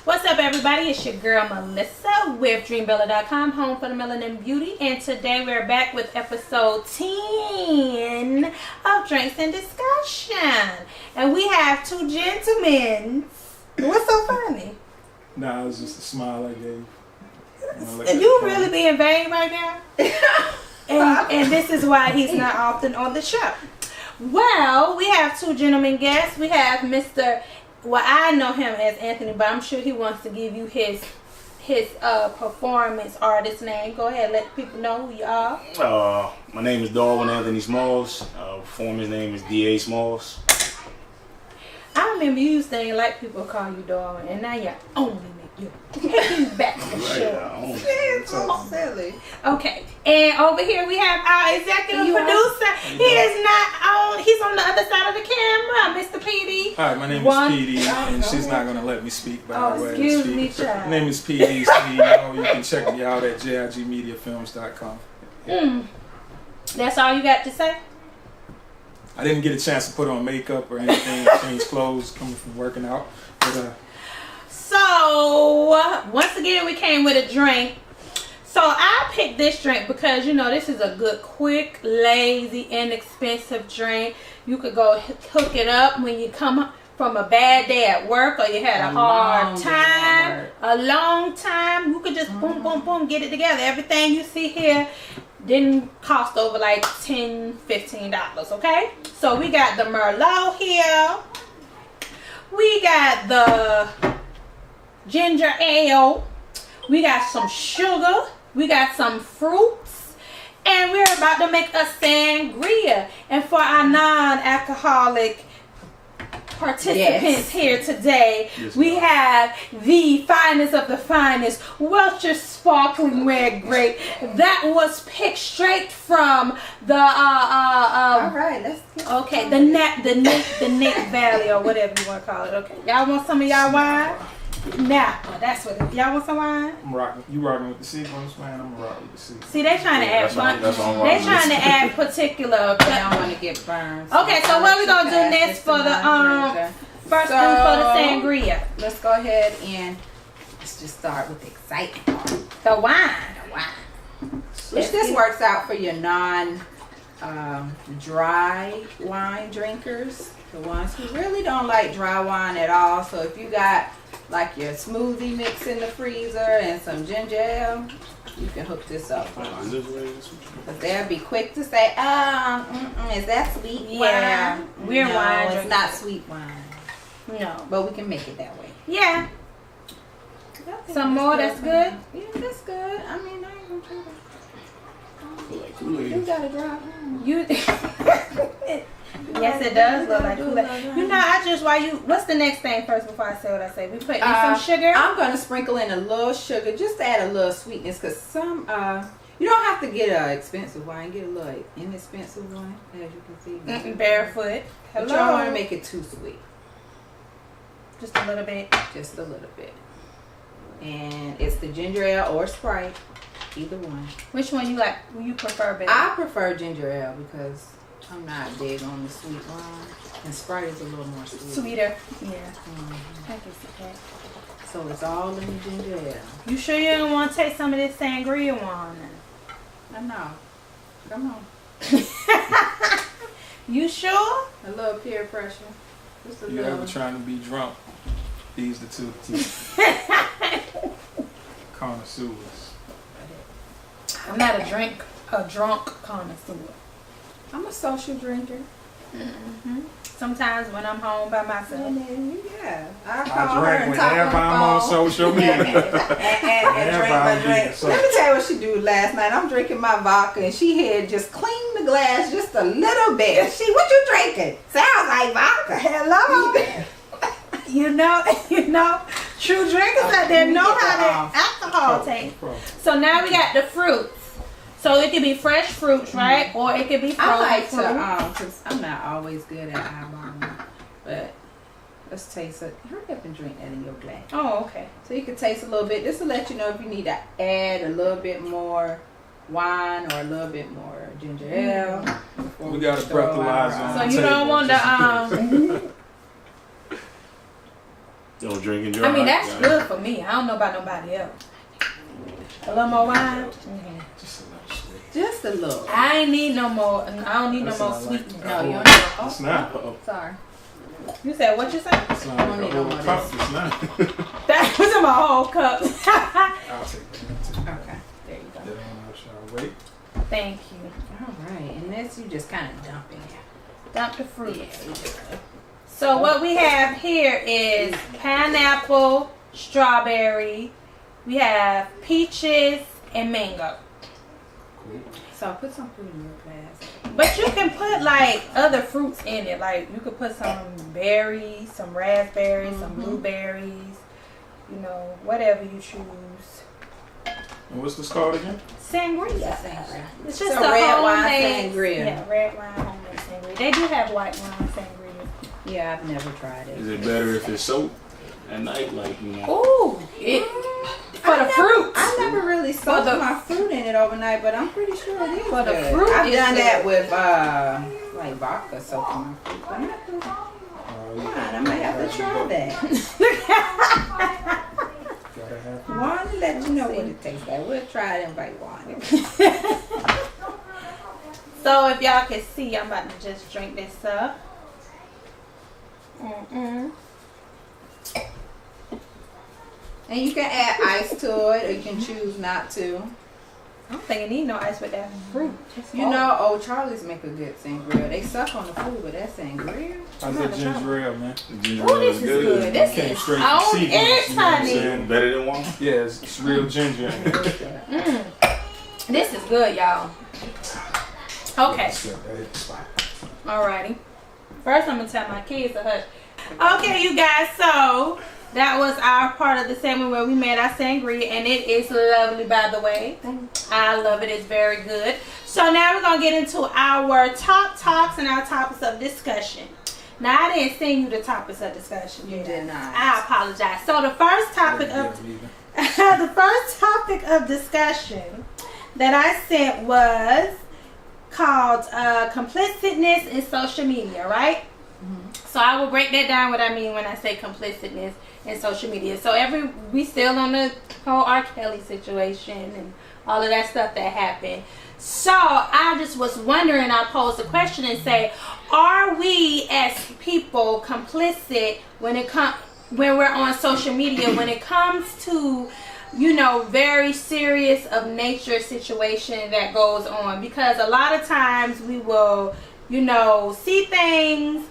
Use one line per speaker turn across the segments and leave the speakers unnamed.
What's up, everybody? It's your girl Melissa with Dreambella.com, home for the melanin beauty, and today we're back with episode 10 of Drinks and Discussion, and we have two gentlemen. What's so funny?
Nah, it was just a smile I gave.
You really being vain right now? and this is why he's not often on the show. Well, we have two gentlemen guests. We have Mr. Well, I know him as Anthony, but I'm sure he wants to give you his performance artist name. Go ahead, let people know who you are.
My name is Darwin Anthony Smalls. Performance name is D.A. Smalls.
I remember you used to like people call you Darwin, and now you're only me. Taking you back to the show.
It's so silly.
Okay, and over here we have our executive producer. He is not on. He's on the other side of the camera, Mr. PD.
Hi, my name is PD, and she's not going to let me speak.
Excuse me, child.
My name is PD. You can check me out at jigmediafilms.com.
That's all you got to say?
I didn't get a chance to put on makeup or anything, change clothes, coming from working out. But,
So, once again, we came with a drink. So, I picked this drink because, you know, this is a good, quick, lazy, inexpensive drink. You could go hook it up when you come from a bad day at work or you had a hard time, a long time. You could just boom, boom, boom, get it together. Everything you see here didn't cost over like $10, $15, okay? So, we got the Merlot here. We got the ginger ale, we got some sugar, we got some fruits, and we're about to make a sangria. And for our non-alcoholic participants here today, we have the finest of the finest Welch's Sparkling Red Grape that was picked straight from the
all right, let's get
the Nick Valley or whatever you want to call it. Okay, y'all want some of y'all wine? That's what it is. Y'all want some wine?
I'm rocking. You rocking with the sequence, man? I'm rocking with the sequence.
See, they trying to add fun. They trying to add particular.
I don't want to get burned.
Okay, so what we gonna do next for the first thing for the sangria?
Let's go ahead and let's just start with the exciting part.
The wine.
Which this works out for your dry wine drinkers, the ones who really don't like dry wine at all. So if you got like your smoothie mix in the freezer and some ginger ale, you can hook this up. But they'll be quick to say, is that sweet wine?
Yeah, we're wine
it's
drinkers.
not sweet wine.
No.
But we can make it that way.
Yeah. Some more, that's good?
Yeah, that's good. I mean, I ain't gonna try that.
Kool-Aid.
You gotta drive home.
Yes, it does look like Kool-Aid. You know, what's the next thing first before I say what I say? We put in some sugar?
I'm going to sprinkle in a little sugar just to add a little sweetness, because some, you don't have to get an expensive wine. Get a little inexpensive one, as you can see.
Barefoot.
But you don't want to make it too sweet.
Just a little bit.
Just a little bit. And it's the ginger ale or Sprite, either one.
Which one you prefer better?
I prefer ginger ale because I'm not big on the sweet wine, and Sprite is a little more sweet.
Sweeter. Yeah.
Mm-hmm.
I can see that.
So it's all in the ginger ale.
You sure you don't want to taste some of this sangria wine?
I know. Come on.
You sure?
A little peer pressure. Just a
You
little.
ever trying to be drunk? These the two connoisseurs.
I'm not a drunk connoisseur.
I'm a social drinker.
Mm-hmm. Sometimes when I'm home by myself.
Yeah.
I drink whenever I'm on social media.
and drink my drink. Let me tell you what she do last night. I'm drinking my vodka and she had just cleaned the glass just a little bit. What you drinking? Sounds like vodka.
Hello. You know, true drinkers out there know how that alcohol tastes. So now we got the fruits. So it could be fresh fruits, right? Or it could be frozen
I like
fruit.
to, because I'm not always good at eyeballing, but let's taste it. Hurry up and drink that in your glass.
Oh, okay.
So you can taste a little bit. This will let you know if you need to add a little bit more wine or a little bit more ginger ale.
We got a breathalyzer on
So
the
you
table,
don't want
just in
to
Don't drink and drive.
I mean, that's good for me. I don't know about nobody else. A little more wine? Mm-hmm.
Just a little.
I ain't need no more. I don't need
That's
no more
not
sweetness.
like-
No, you don't need no.
It's not.
Sorry.
You said what you said?
It's not
I don't
like
need
a
no
whole
more
cup.
of
It's not.
That was in my whole cup.
I'll take that.
Okay, there you go.
That on, shall wait.
Thank you.
All right, and this you just kind of dump in there.
Dump the fruit.
Yeah, you just
So what we have here is pineapple, strawberry. We have peaches and mango.
Cool.
So put some fruit in your glass.
But you can put like other fruits in it. Like you could put some berries, some raspberries, some blueberries. You know, whatever you choose.
And what's this called again?
Sangria.
Sangria.
It's just
So
a
red wine
homemade
sangria.
Yeah, red wine homemade sangria. They do have white wine sangria.
Yeah, I've never tried it.
Is it better if it's soaked at night, like you know?
Ooh, for the fruit.
I never really soaked
the-
my fruit in it overnight, but I'm pretty sure it is
For the
good.
fruit
I've
is
done
good.
that with like vodka soaking my fruit. But I'm not fine. I might have to try that.
Gotta have.
Wanda, let you know what it tastes like. We'll try it and invite Wanda.
So if y'all can see, I'm about to just drink this up.
And you can add ice to it, or you can choose not to.
I don't think I need no ice with that fruit.
You know, Old Charlie's make a good sangria. They suck on the food, but that sangria.
How's that ginger ale, man?
Ginger
Oh,
ale
this is good. This
Came
is
straight from
on
Seagram's,
air,
you know what I'm
honey.
saying?
Better than one.
Yeah, it's real ginger. in it.
This is good, y'all. Okay,
It's good. That hit the spot.
alrighty. First, I'm gonna tell my kids to hush. Okay, you guys. So that was our part of the segment where we made our sangria, and it is lovely, by the way. I love it. It's very good. So now we're gonna get into our top talks and our topics of discussion. Now I didn't send you the topics of discussion.
You did not.
I apologize. So the first topic
Yeah,
of
leaving.
the first topic of discussion that I sent was called complicitness in social media, right? So I will break that down what I mean when I say complicitness in social media. So we still on the whole R. Kelly situation and all of that stuff that happened. So I just was wondering, I posed a question and say, are we as people complicit when we're on social media when it comes to, you know, very serious of nature situation that goes on? Because a lot of times we will, you know, see things,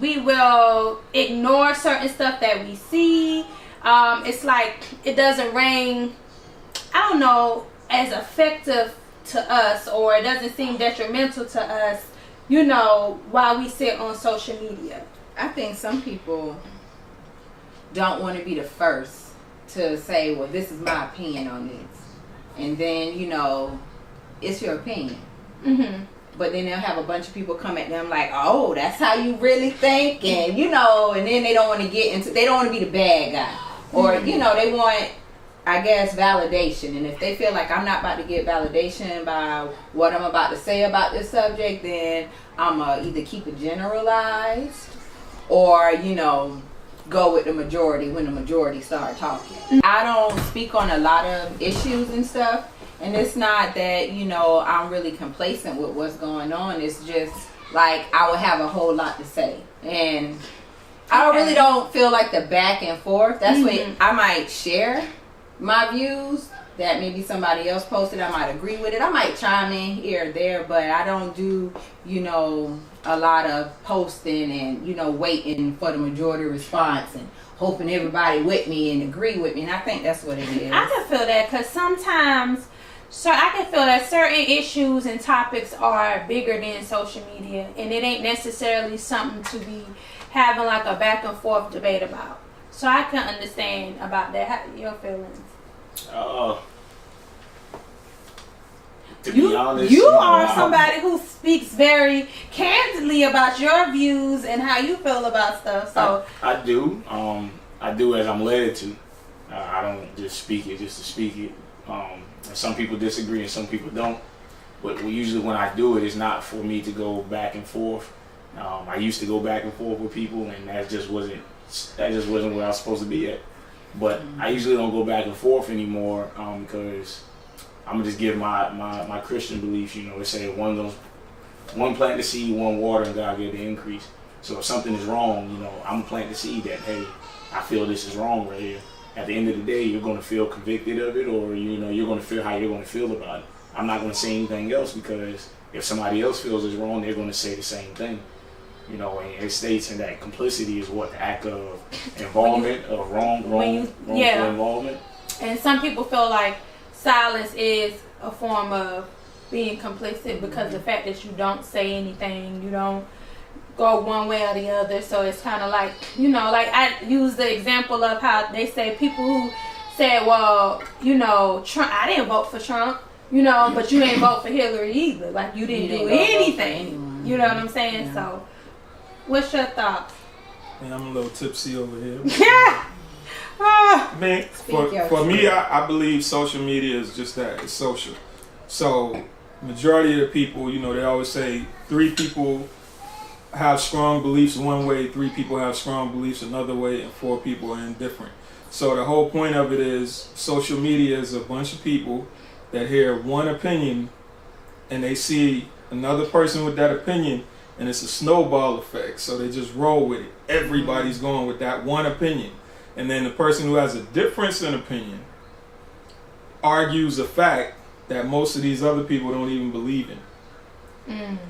we will ignore certain stuff that we see. It's like it doesn't ring, I don't know, as effective to us, or it doesn't seem detrimental to us, you know, while we sit on social media.
I think some people don't want to be the first to say, well, this is my opinion on this. And then, you know, it's your opinion. But then they'll have a bunch of people come at them like, oh, that's how you really think. And, you know, and then they don't want to they don't want to be the bad guy. Or, you know, they want, I guess, validation. And if they feel like I'm not about to get validation by what I'm about to say about this subject, then I'm going to either keep it generalized or, you know, go with the majority when the majority start talking. I don't speak on a lot of issues and stuff. And it's not that, you know, I'm really complacent with what's going on. It's just like I would have a whole lot to say. And I really don't feel like the back and forth. That's what I might share my views that maybe somebody else posted. I might agree with it. I might chime in here or there, but I don't do, you know, a lot of posting and, you know, waiting for the majority response and hoping everybody with me and agree with me. And I think that's what it is.
I can feel that because sometimes, so I can feel that certain issues and topics are bigger than social media, and it ain't necessarily something to be having like a back and forth debate about. So I can understand about that. How, your feelings?
To be honest,
You are somebody who speaks very candidly about your views and how you feel about stuff. So
I do. I do as I'm led to. I don't just speak it just to speak it. Some people disagree and some people don't. But usually when I do it, it's not for me to go back and forth. I used to go back and forth with people, and that just wasn't that just wasn't where I was supposed to be at. But I usually don't go back and forth anymore because I'm gonna just give my Christian beliefs. You know, it say one plant the seed, one water, and God give the increase. So if something is wrong, you know, I'm gonna plant the seed that, hey, I feel this is wrong right here. At the end of the day, you're gonna feel convicted of it, or you know, you're gonna feel how you're gonna feel about it. I'm not gonna say anything else because if somebody else feels it's wrong, they're gonna say the same thing. You know, and it states in that complicity is what the act of involvement of wrongful involvement.
And some people feel like silence is a form of being complicit because the fact that you don't say anything, you don't go one way or the other. So it's kind of like, you know, like I use the example of how they say people who said, well, you know, Trump, I didn't vote for Trump, you know, but you didn't vote for Hillary either. Like you didn't do anything. You know what I'm saying? Yeah. So what's your thoughts?
Man, I'm a little tipsy over here.
Yeah.
I mean, for me, I believe social media is just that. It's social. So majority of the people, you know, they always say 3 people have strong beliefs one way, 3 people have strong beliefs another way, and 4 people are indifferent. So the whole point of it is social media is a bunch of people that hear one opinion and they see another person with that opinion, and it's a snowball effect. So they just roll with it. Everybody's going with that one opinion. And then the person who has a difference in opinion argues a fact that most of these other people don't even believe in.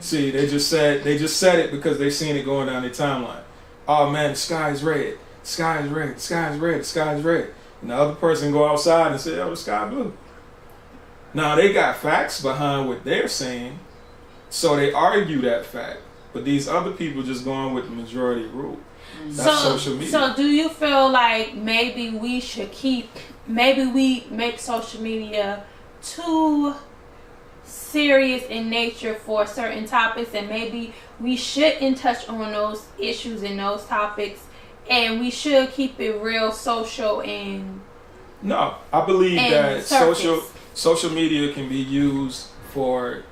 See, they just said it because they seen it going down their timeline. Oh man, the sky is red. The sky is red. The sky is red. The sky is red. And the other person go outside and say, oh, the sky blue. Now they got facts behind what they're saying, so they argue that fact. But these other people just going with the majority rule. That's social media.
So do you feel like maybe we make social media too serious in nature for certain topics, and maybe we shouldn't touch on those issues and those topics, and we should keep it real social and
no, I believe that
surface.
social media can be used for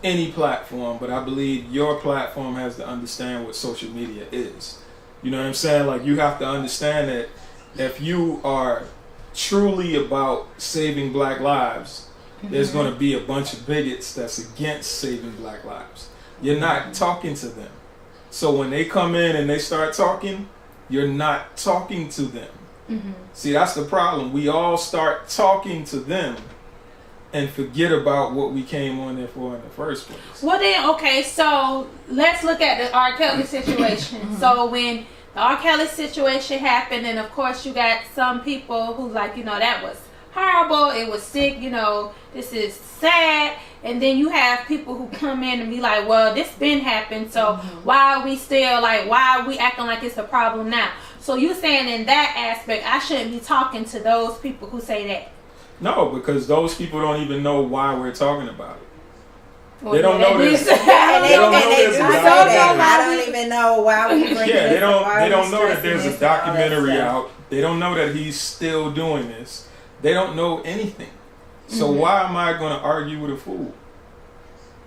any platform, but I believe your platform has to understand what social media is. You know what I'm saying? Like, you have to understand that if you are truly about saving black lives, there's going to be a bunch of bigots that's against saving black lives. You're not talking to them. So when they come in and they start talking, you're not talking to them. See, that's the problem. We all start talking to them and forget about what we came on there for in the first place.
Well then, okay, so let's look at the R. Kelly situation. So when the R. Kelly situation happened, and of course you got some people who like, you know, that was horrible, it was sick, you know, this is sad. And then you have people who come in and be like, well, this been happened, so why are we still like, why are we acting like it's a problem now? So you saying in that aspect, I shouldn't be talking to those people who say that?
No, because those people don't even know why we're talking about it.
Well,
they don't know this.
I don't even know why we bring
Yeah, they don't know that there's a documentary out. They don't know that he's still doing this. They don't know anything. So why am I going to argue with a fool?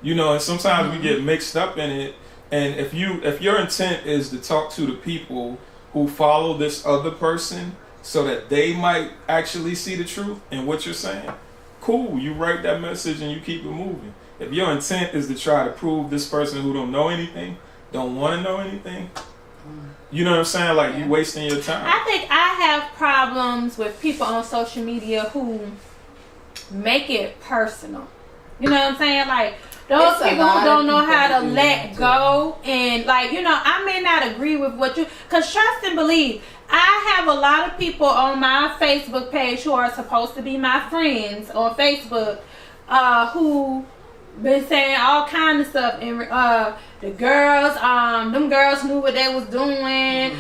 You know, and sometimes we get mixed up in it. And if your intent is to talk to the people who follow this other person so that they might actually see the truth in what you're saying, cool, you write that message and you keep it moving. If your intent is to try to prove this person who don't know anything, don't want to know anything, you know what I'm saying? Like, you're wasting your time.
I think I have problems with people on social media who make it personal. You know what I'm saying? Like, those people who don't know how to let go, and like, you know, I may not agree with what you, because trust and believe, I have a lot of people on my Facebook page who are supposed to be my friends on Facebook, who been saying all kind of stuff, and the girls, them girls knew what they was doing.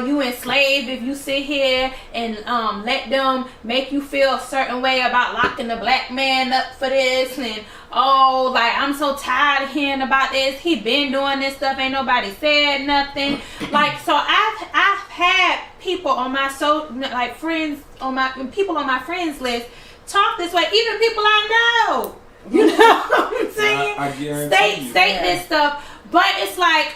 You enslaved if you sit here and let them make you feel a certain way about locking the black man up for this, and oh, like, I'm so tired of hearing about this. He been doing this stuff, ain't nobody said nothing. Like, so I've had people on my friends on my people on my friends list talk this way, even people I know. You know what I'm saying?
I guarantee
state this stuff, but it's like,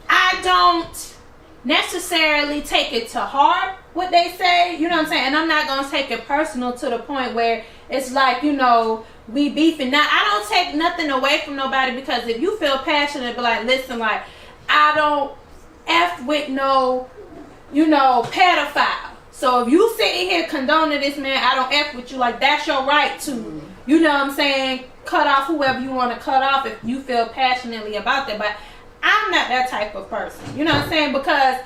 I don't necessarily take it to heart what they say, you know what I'm saying? And I'm not gonna take it personal to the point where it's like, you know, we beefing. Now, I don't take nothing away from nobody, because if you feel passionate, be like, listen, like, I don't F with no, you know, pedophile. So if you sitting here condoning this man, I don't F with you, like, that's your right to, you know what I'm saying, cut off whoever you want to cut off if you feel passionately about that. But I'm not that type of person, you know what I'm saying? Because,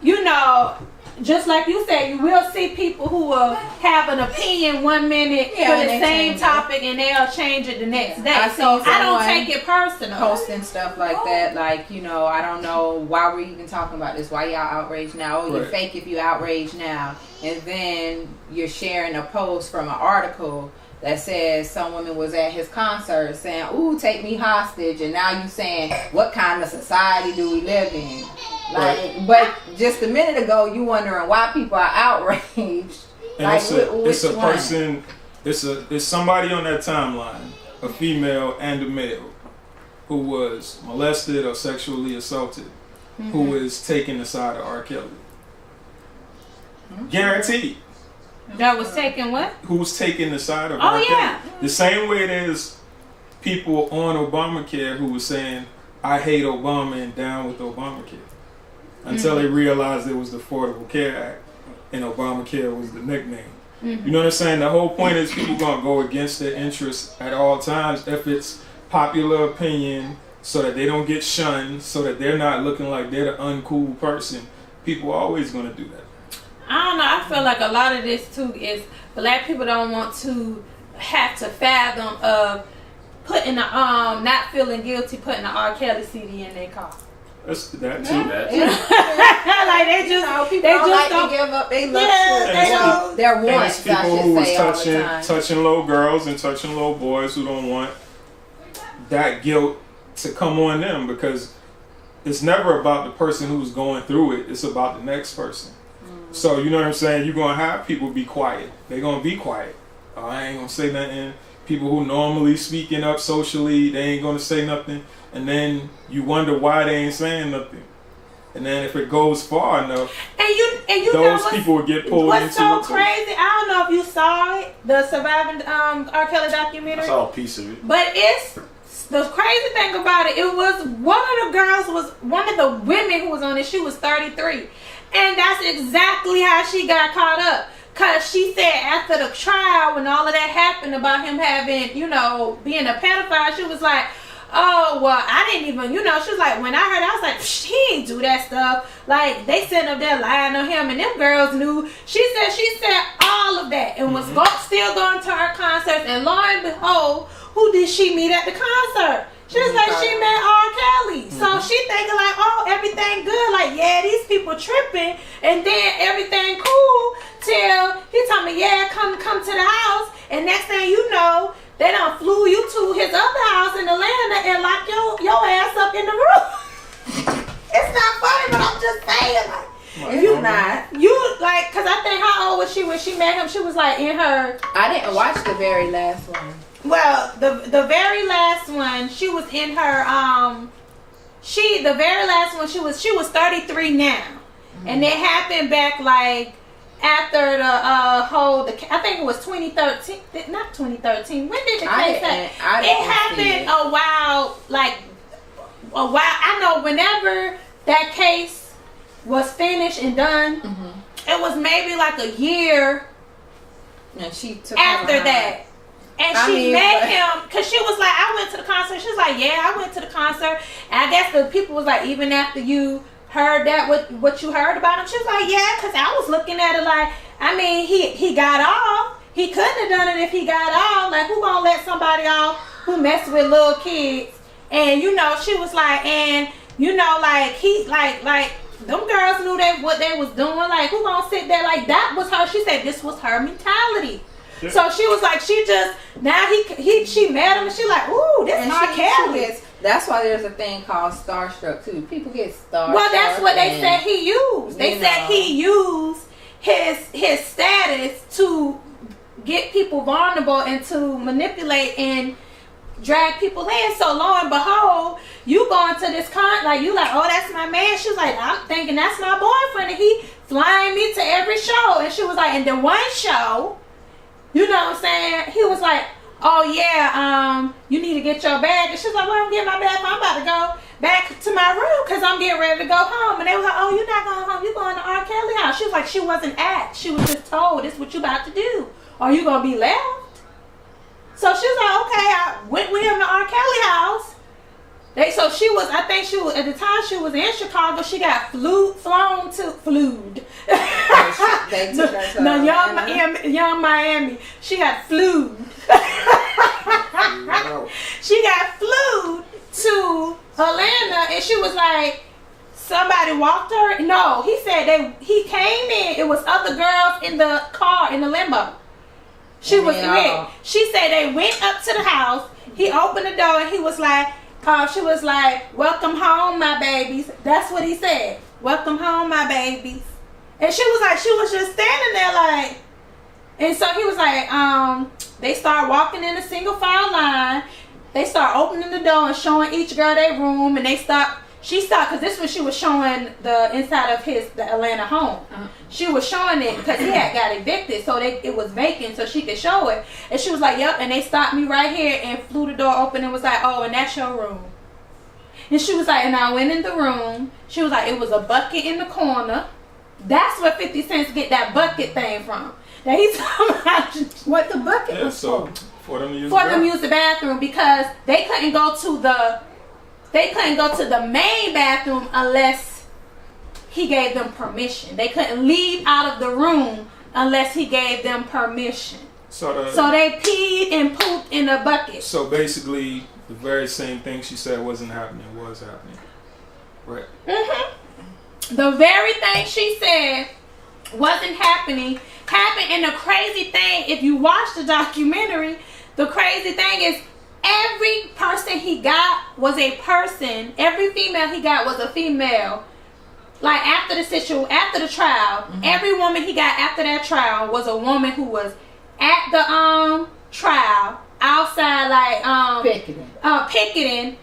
you know, just like you said, you will see people who will have an opinion 1 minute for the same topic and they'll change it the next day. So I don't take it personal.
Posting stuff like that, like, you know, I don't know why we're even talking about this. Why y'all outraged now? Oh, you're fake if you outraged now. And then you're sharing a post from an article that says some woman was at his concert saying, ooh, take me hostage. And now you saying, what kind of society do we live in? Like, but just a minute ago, you wondering why people are outraged.
And like, it's a person, it's somebody on that timeline, a female and a male, who was molested or sexually assaulted, who is taking the side of R. Kelly. Guaranteed.
That was taking what?
Who's taking the side of R. Kelly? The same way there's people on Obamacare who were saying, I hate Obama and down with Obamacare. Until they realized it was the Affordable Care Act and Obamacare was the nickname. You know what I'm saying? The whole point is people going to go against their interests at all times if it's popular opinion, so that they don't get shunned, so that they're not looking like they're the uncool person. People are always going to do that.
I don't know. I feel like a lot of this too is black people don't want to have to fathom of putting the not feeling guilty, putting the R. Kelly CD in their car.
That's that too.
Like they just,
people don't like to give up their luxury. Their wants.
And people who was touching little girls and touching little boys who don't want that guilt to come on them, because it's never about the person who's going through it. It's about the next person. So you know what I'm saying? You're gonna have people be quiet. They're gonna be quiet. I ain't gonna say nothing. People who normally speaking up socially, they ain't gonna say nothing. And then you wonder why they ain't saying nothing. And then if it goes far enough, and you those people will get pulled into it.
What's so crazy? I don't know if you saw it, the Surviving R. Kelly documentary.
I saw a piece of it.
But it's the crazy thing about it. It was one of the women who was on it. She was 33, and that's exactly how she got caught up. Cause she said after the trial, when all of that happened about him having, you know, being a pedophile, she was like, oh, well, I didn't even, you know, she was like, when I heard, I was like, she ain't do that stuff. Like, they sitting up there lying on him, and them girls knew. She said all of that, and was still going to her concerts, and lo and behold, who did she meet at the concert? She was like, she met R. Kelly. So she thinking like, oh, everything good. Like, yeah, these people tripping, and then everything cool till he told me, yeah, come to the house, and next thing you know, they done flew you to his other house in Atlanta and locked your ass up in the room. It's not funny, but I'm just saying, like, you like, cause I think how old was she when she met him? She was like in her.
I didn't watch the very last one.
Well, the very last one, she was in her the very last one she was 33 now, and it happened back like after the I think it was 2013, not 2013. When did the case happen? It happened a while. I know whenever that case was finished and done, it was maybe like a year.
And she took
after that. And she met him because she was like, I went to the concert. She was like, yeah, I went to the concert. And I guess the people was like, even after you heard that, what you heard about him? She was like, yeah, because I was looking at it like, I mean, he got off. He couldn't have done it if he got off. Like, who gonna let somebody off who messed with little kids? And, you know, she was like, and, you know, like, he, like, them girls knew what they was doing. Like, who gonna sit there? Like, that was her. She said this was her mentality. Yeah. So she was like, she met him and she like, ooh, this is R. Kelly.
That's why there's a thing called starstruck too. People get starstruck.
Well, that's what they said he used. They said he used his status to get people vulnerable and to manipulate and drag people in. So lo and behold, you going to this like you like, oh, that's my man. She was like, I'm thinking that's my boyfriend, and he flying me to every show. And she was like, and then one show, you know what I'm saying? He was like, oh yeah, you need to get your bag. And she was like, well, I'm getting my bag. I'm about to go back to my room because I'm getting ready to go home. And they was like, oh, you're not going home. You're going to R. Kelly house. She was like, she wasn't asked. She was just told, this is what you about to do. Are you going to be left? So she was like, okay, I went with him to R. Kelly house. So she was, I think she was, at the time she was in Chicago, she got flown to
They took her to
young Miami. She got flew. She got flew to Atlanta, and she was like, somebody walked her. No, he said he came in. It was other girls in the car, in the limo. She was with. She said they went up to the house. He opened the door, and he was like, she was like, welcome home, my babies. That's what he said. Welcome home, my babies. And she was like, she was just standing there like, and so he was like, they start walking in a single file line. They start opening the door and showing each girl their room, and she stopped, because this was, she was showing the inside of the Atlanta home. She was showing it because he had got evicted, so it was vacant, so she could show it. And she was like, yep, and they stopped me right here and flew the door open and was like, oh, and that's your room. And she was like, and I went in the room. She was like, it was a bucket in the corner. That's where 50 Cent get that bucket thing from. That he's talking about
what the bucket was
for them to use
the bathroom, because they couldn't go to the main bathroom unless he gave them permission. They couldn't leave out of the room unless he gave them permission. So they peed and pooped in a bucket.
So basically, the very same thing she said wasn't happening was happening. Right.
The very thing she said wasn't happened. And the crazy thing, if you watch the documentary, the crazy thing is, every person he got was a person. Every female he got was a female. Like after the trial, every woman he got after that trial was a woman who was at the trial outside, like picketing,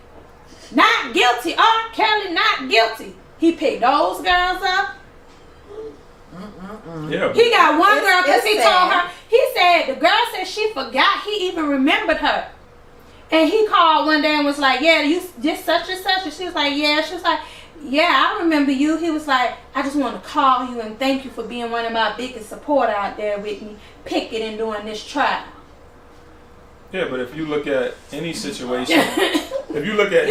not guilty. R. Kelly not guilty. He picked those girls up.
Yeah.
He got one girl because he told her. He said the girl said she forgot he even remembered her. And he called one day and was like, yeah, you just such and such. And she was like, yeah. She was like, yeah, I remember you. He was like, I just want to call you and thank you for being one of my biggest supporters out there with me, picketing during this trial.
Yeah, but if you look at any situation, if you look at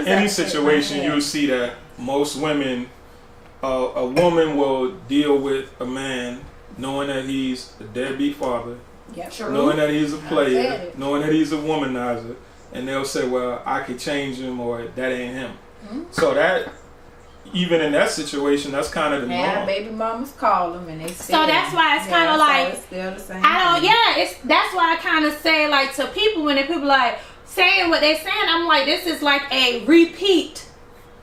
any situation, you'll see that most women, a woman will deal with a man knowing that he's a deadbeat father.
Yeah, true.
Knowing that he's a player, knowing that he's a womanizer, and they'll say, well, I could change him, or that ain't him. So that, even in that situation, that's kind of the norm.
Baby mamas call them and they say.
So that's why it's kind of like,
it's still the same
that's why I kind of say, like, to people, when people like saying what they're saying, I'm like, this is like a repeat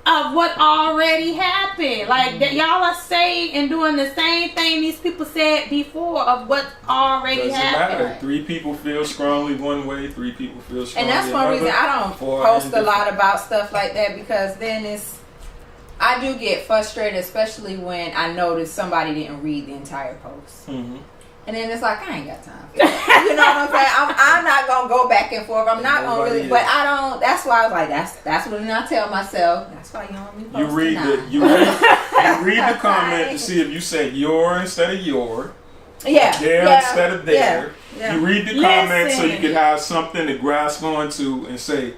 of what already happened. Like, that y'all are saying and doing the same thing these people said before of what already happened.
Doesn't matter. 3 people feel strongly one way, 3 people feel strongly
another. And that's one reason I don't post a lot about stuff like that, because then I do get frustrated, especially when I notice somebody didn't read the entire post. And then it's like, I ain't got time for that. You know what I'm saying? I'm not going to go back and forth. I'm not going to really, but I don't, that's why I was like, that's what I tell myself. That's why you don't want me posting.
You read the comment to see if you say your instead of your.
Yeah.
There instead of there. Yeah. You read the comment so you can have something to grasp onto and say,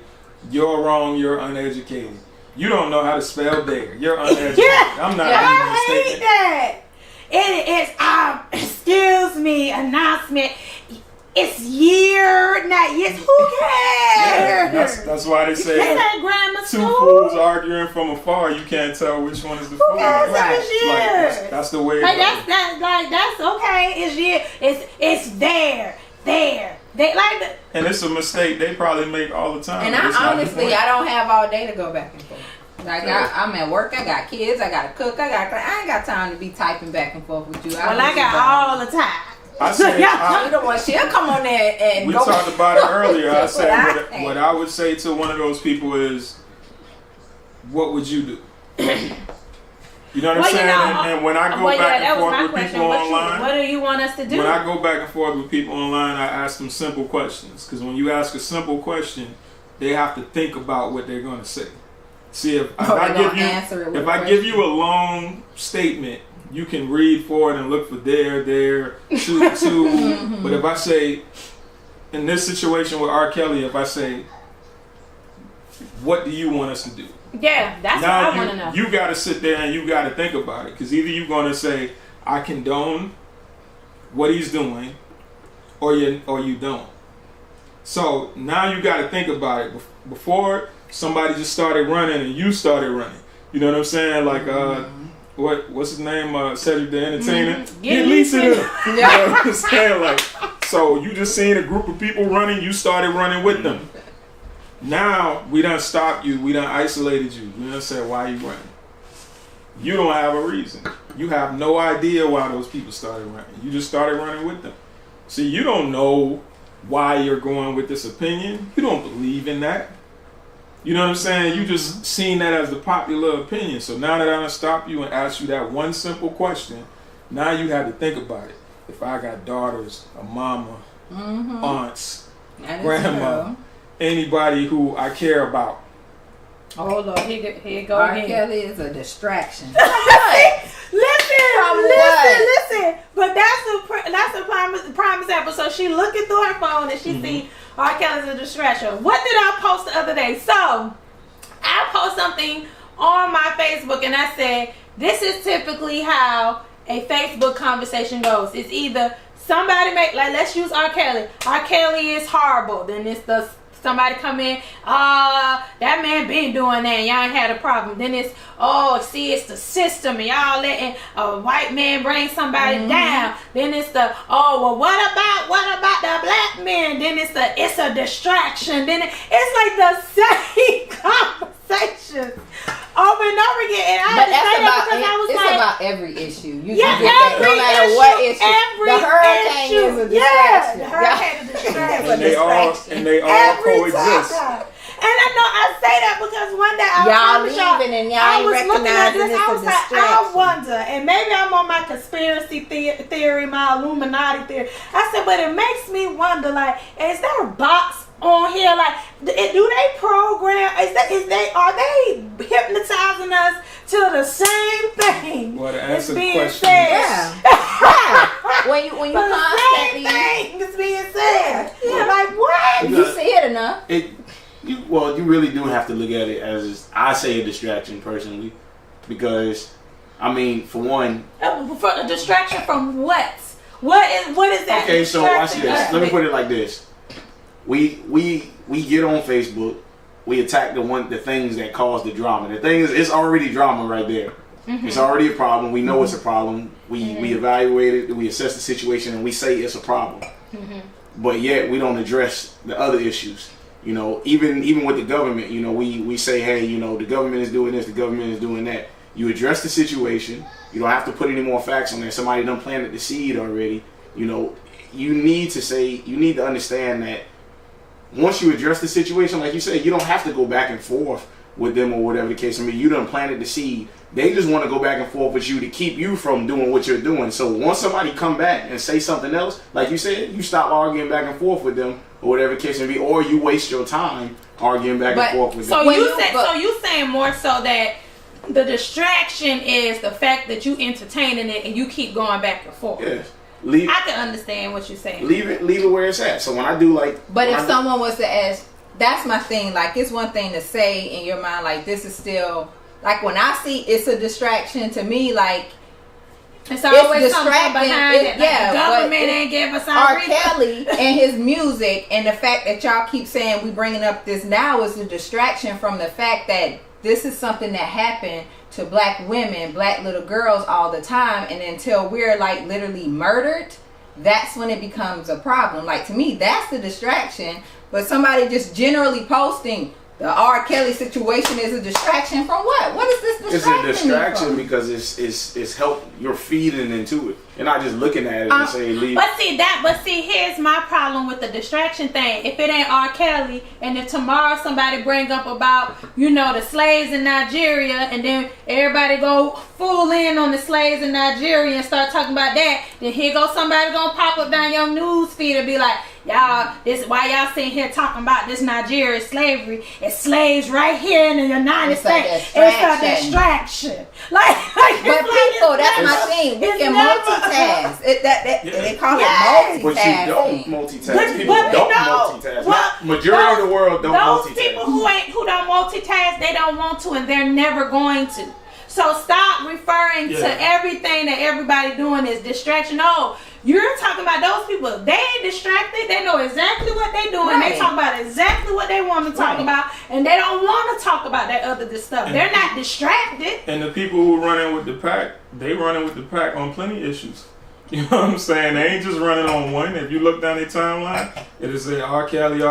you're wrong, you're uneducated. You don't know how to spell there. You're uneducated. I'm not even mistaken.
I hate that. It is, excuse me, announcement. It's year, not years. Who cares?
Yeah, that's why they say two fools arguing from afar. You can't tell which one is the fool.
Who cares if it's years?
Like, that's the way.
Like that's okay. It's year. It's there. They like.
And it's a mistake they probably make all the time.
And I don't have all day to go back and forth. Like I'm at work, I got kids, I gotta cook, I ain't got time to be typing back and forth with you.
I got all the time.
I said,
she'll come on there and
we
go.
talked about it earlier. I said what I would say to one of those people is, what would you do? You know what I'm saying? And when I go back and forth with people online,
what do you want us to do?
When I go back and forth with people online, I ask them simple questions. Because when you ask a simple question, they have to think about what they're going to say. See, if I give you a long statement, you can read for it and look for there, to. But if I say, in this situation with R. Kelly, if I say, what do you want us to do?
Yeah, that's
now
what I want to know.
You got to sit there and you got to think about it. Because either you're going to say, I condone what he's doing, or you don't. So now you got to think about it. Before, somebody just started running and you started running. You know what I'm saying? Like, what's his name? Cedric the Entertainer. Get Lisa in. You know what I'm saying? Like, so you just seen a group of people running, you started running with them. Now we done stopped you, we done isolated you. We done said, why you running? You don't have a reason. You have no idea why those people started running. You just started running with them. See, you don't know why you're going with this opinion. You don't believe in that. You know what I'm saying? You just seen that as the popular opinion. So now that I done stopped you and asked you that one simple question, now you have to think about it. If I got daughters, a mama, aunts, grandma, anybody who I care about.
Oh Lord, here you go
R.
again.
Kelly is a distraction.
Listen. But that's a prime example. So she looking through her phone and she see R. Kelly's a distraction. What did I post the other day? So I post something on my Facebook and I said, this is typically how a Facebook conversation goes. It's either somebody let's use R. Kelly. R. Kelly is horrible. Then it's somebody come in, that man been doing that, y'all ain't had a problem. Then it's, it's the system, and y'all letting a white man bring somebody down. Then it's the, what about the black man? Then it's a distraction. Then it's like the same conversation over and over again. And I had to say that because I was
it's
like,
about every issue. You
yeah,
can get that no matter what issue. The hurricane is a distraction.
The hurricane is a distraction.
And they all coexist.
And I know I say that because one day I was looking at this, I was like, I wonder, and maybe I'm on my conspiracy theory, my Illuminati theory. I said, but it makes me wonder, like, is there a box on here? Like, do they program? Are they hypnotizing us to the same thing?
Well, to answer the question,
yeah. When you constantly,
same thing is being said. Yeah. Like what?
You see it enough.
You really do have to look at it as, I say, a distraction personally, because I mean, for one,
for a distraction from what? What is that?
Okay, so watch this. Let me put it like this. We get on Facebook, we attack the things that cause the drama. The thing is, it's already drama right there. It's already a problem. We know it's a problem. We evaluate it, we assess the situation, and we say it's a problem. But yet we don't address the other issues. You know, even with the government, you know, we say, hey, you know, the government is doing this, the government is doing that. You address the situation. You don't have to put any more facts on there. Somebody done planted the seed already. You know, you need to understand that once you address the situation, like you said, you don't have to go back and forth with them or whatever the case. I mean, you done planted the seed. They just want to go back and forth with you to keep you from doing what you're doing. So once somebody come back and say something else, like you said, you stop arguing back and forth with them or whatever the case may be, or you waste your time arguing back and forth with them.
So you saying more so that the distraction is the fact that you entertaining it and you keep going back and forth.
Yes.
I can understand what you're saying.
Leave it where it's at. So when I do
but if someone was to ask, that's my thing. Like, it's one thing to say in your mind, like, this is still, like, when I see it's a distraction, to me, like,
it's always something behind it.
Yeah,
the government ain't give us
R. Kelly and his music, and the fact that y'all keep saying we bringing up this now is a distraction from the fact that this is something that happened to black women, black little girls all the time, and until we're like literally murdered, that's when it becomes a problem. Like, to me, that's the distraction. But somebody just generally posting, the R. Kelly situation is a distraction from what? What is this distraction?
It's a distraction because it's help. You're feeding into it. You're not just looking at it and saying leave.
But see, here's my problem with the distraction thing. If it ain't R. Kelly, and if tomorrow somebody bring up about, the slaves in Nigeria, and then everybody go full in on the slaves in Nigeria and start talking about that, then here goes somebody gonna pop up down your news feed and be like, y'all, this why y'all sitting here talking about this Nigerian slavery? It's slaves right here in the United States. It's a distraction. But
people, that's my thing. We can multitask. They call it multitasking.
But you don't multitask. People don't multitask. Majority of the world don't multitask.
Those people who don't multitask, they don't want to, and they're never going to. So stop referring to everything that everybody doing is distraction. No, you're talking about those people. They ain't distracted. They know exactly what they doing. Right. They talk about exactly what they want to talk about, and they don't want to talk about that other stuff. They're not distracted.
And the people who running with the pack, they running with the pack on plenty of issues. You know what I'm saying? They ain't just running on one. If you look down their timeline, it'll say R. Kelly.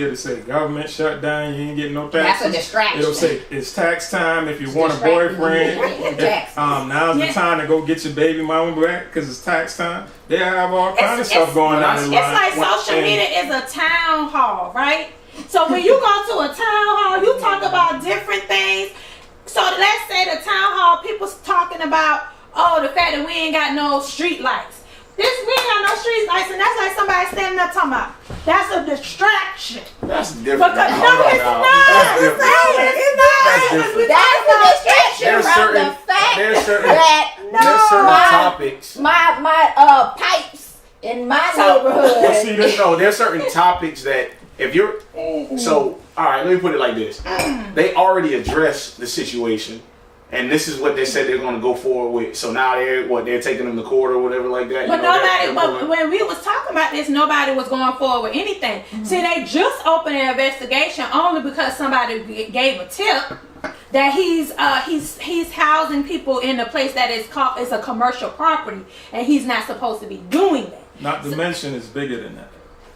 It'll say government shut down. You ain't getting no taxes.
That's a distraction.
It'll say it's tax time if you want a boyfriend. Now's the time to go get your baby mama back because it's tax time. They have all kinds of stuff going on.
It's like social media is a town hall, right? So when you go to a town hall, you talk about different things. So let's say the town hall, people's talking about, the fact that we ain't got no street lights. We ain't got no street lights, and that's like somebody standing up talking about. That's a distraction.
That's different.
It's not.
That's a
distraction from the fact that
there's certain topics.
My pipes in my neighborhood.
There's certain topics that if you're all right, let me put it like this. They already addressed the situation. And this is what they said they're going to go forward with. So now they're taking them to court or whatever like that.
But but when we was talking about this, nobody was going forward with anything. Mm-hmm. See, they just opened an investigation only because somebody gave a tip that he's housing people in a place that is a commercial property, and he's not supposed to be doing that.
Not to mention, it's bigger than that.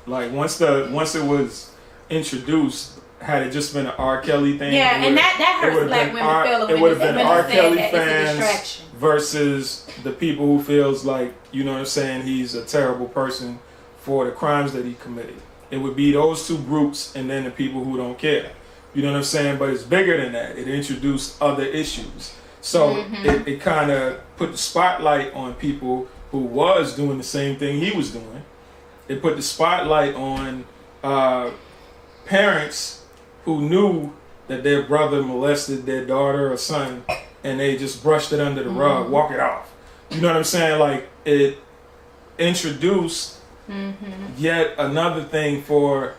Like once it was introduced. Had it just been an R. Kelly thing,
and that hurts black women feelings.
It would have been R. Kelly fans versus the people who feels like, you know what I'm saying, he's a terrible person for the crimes that he committed. It would be those two groups, and then the people who don't care. You know what I'm saying? But it's bigger than that. It introduced other issues, so it kind of put the spotlight on people who was doing the same thing he was doing. It put the spotlight on parents who knew that their brother molested their daughter or son, and they just brushed it under the rug, walk it off. You know what I'm saying? Like, it introduced yet another thing for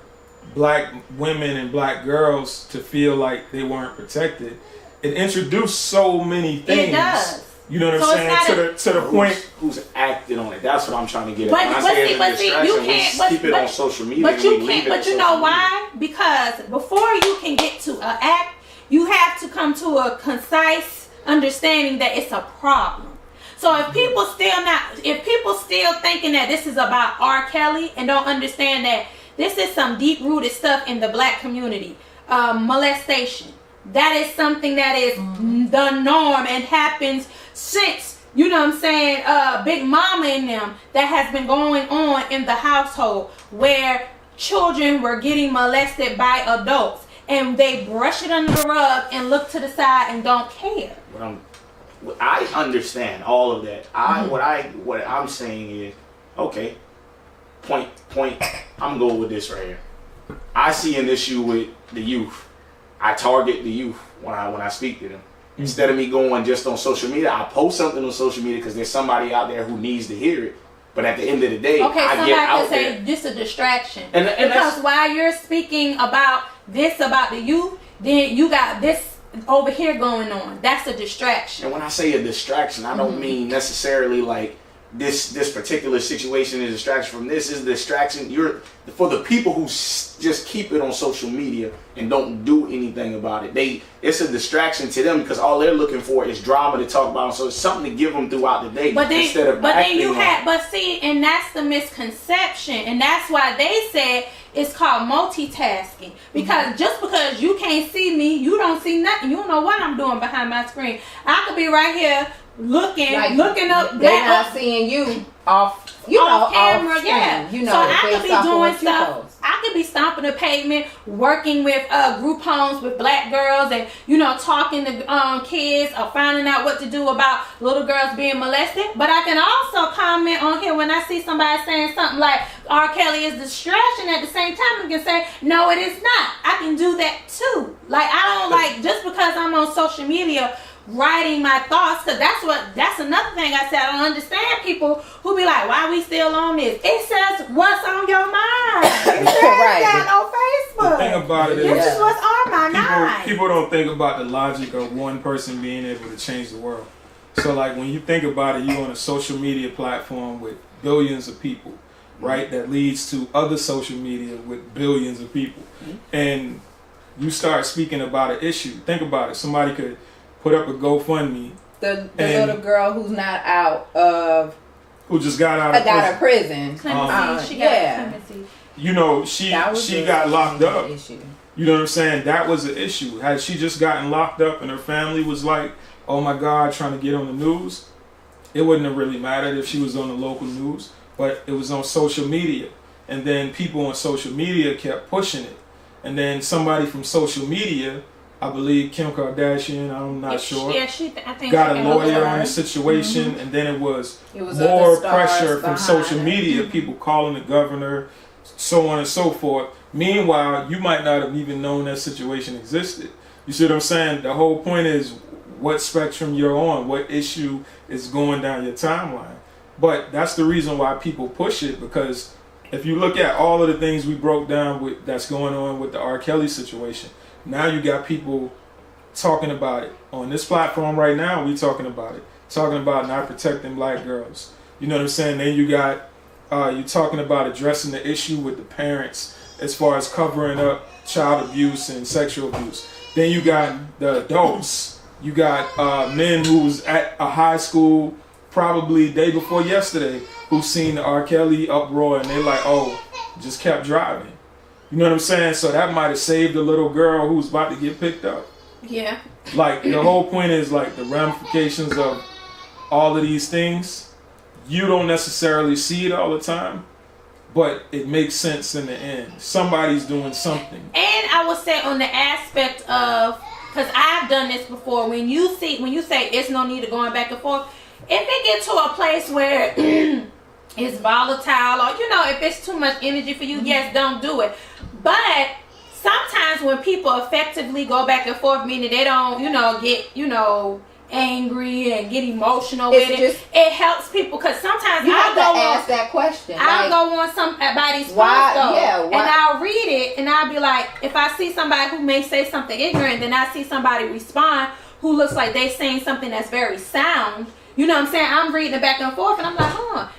black women and black girls to feel like they weren't protected. It introduced so many things. It does. You know what I'm saying? To the point.
Who's acting on it? That's what I'm trying to get at.
But you can't
keep it on social media.
But you can't. But you know why? Because before you can get to an act, you have to come to a concise understanding that it's a problem. So if people still thinking that this is about R. Kelly and don't understand that this is some deep rooted stuff in the black community, molestation. That is something that is the norm and happens since, you know what I'm saying, Big Mama and them, that has been going on in the household where children were getting molested by adults, and they brush it under the rug and look to the side and don't care.
I understand all of that. What I'm saying is, okay, point. I'm going with this right here. I see an issue with the youth. I target the youth when I speak to them. Instead of me going just on social media, I post something on social media because there's somebody out there who needs to hear it. But at the end of the day, I get out there.
Somebody could say this is a distraction. Because while you're speaking about the youth, then you got this over here going on. That's a distraction.
And when I say a distraction, I don't mean necessarily like this particular situation is a distraction from this. Is a distraction for the people who just keep it on social media and don't do anything about it. It's a distraction to them because all they're looking for is drama to talk about. So it's something to give them throughout the day instead of
and that's the misconception, and that's why they said it's called multitasking, because just because you can't see me, you don't see nothing. You don't know what I'm doing behind my screen. I could be right here looking up.
They're not seeing you off
camera,
off
yeah.
You know,
so I could be doing
stuff.
I could be stomping the pavement, working with group homes with black girls, and talking to kids or finding out what to do about little girls being molested. But I can also comment on here when I see somebody saying something like R. Kelly is distraction. At the same time, I can say no, it is not. I can do that too. Like I don't just because I'm on social media writing my thoughts, because that's another thing I said. I don't understand people who be like, why we still on this? It says what's on your mind. It says that on Facebook.
The thing about it is
this is what's on my mind.
People don't think about the logic of one person being able to change the world. So like when you think about it, you're on a social media platform with billions of people, right? That leads to other social media with billions of people. And you start speaking about an issue. Think about it. Somebody could put up a GoFundMe.
The little girl who's not out of...
Who just got out of
prison.
Clemency. She got clemency.
She got locked up. You know what I'm saying? That was an issue. Had she just gotten locked up and her family was like, oh my God, trying to get on the news, it wouldn't have really mattered if she was on the local news. But it was on social media. And then people on social media kept pushing it. And then somebody from social media, I believe Kim Kardashian, I'm not sure,
I think
got a lawyer on the situation, and then it was more pressure from social media, people calling the governor, so on and so forth. Meanwhile, you might not have even known that situation existed. You see what I'm saying? The whole point is what spectrum you're on, what issue is going down your timeline. But that's the reason why people push it, because if you look at all of the things we broke down that's going on with the R. Kelly situation, now you got people talking about it. On this platform right now, we talking about it. Talking about not protecting black girls. You know what I'm saying? Then you got, you talking about addressing the issue with the parents as far as covering up child abuse and sexual abuse. Then you got the adults. You got men who was at a high school probably day before yesterday who seen the R. Kelly uproar and they like, oh, just kept driving. You know what I'm saying? So that might have saved a little girl who was about to get picked up.
Yeah.
Like the whole point is like the ramifications of all of these things. You don't necessarily see it all the time, but it makes sense in the end. Somebody's doing something. And
I would say on the aspect of, because I've done this before, when you say it's no need of going back and forth, if it gets to a place where it's volatile or if it's too much energy for you, yes, don't do it. But sometimes when people effectively go back and forth, meaning they don't get angry and get emotional with it helps people, because sometimes
I'll go ask that question.
I'll go on somebody's post and I'll read it and I'll be like, if I see somebody who may say something ignorant, then I see somebody respond who looks like they saying something that's very sound. You know what I'm saying? I'm reading it back and forth and I'm like,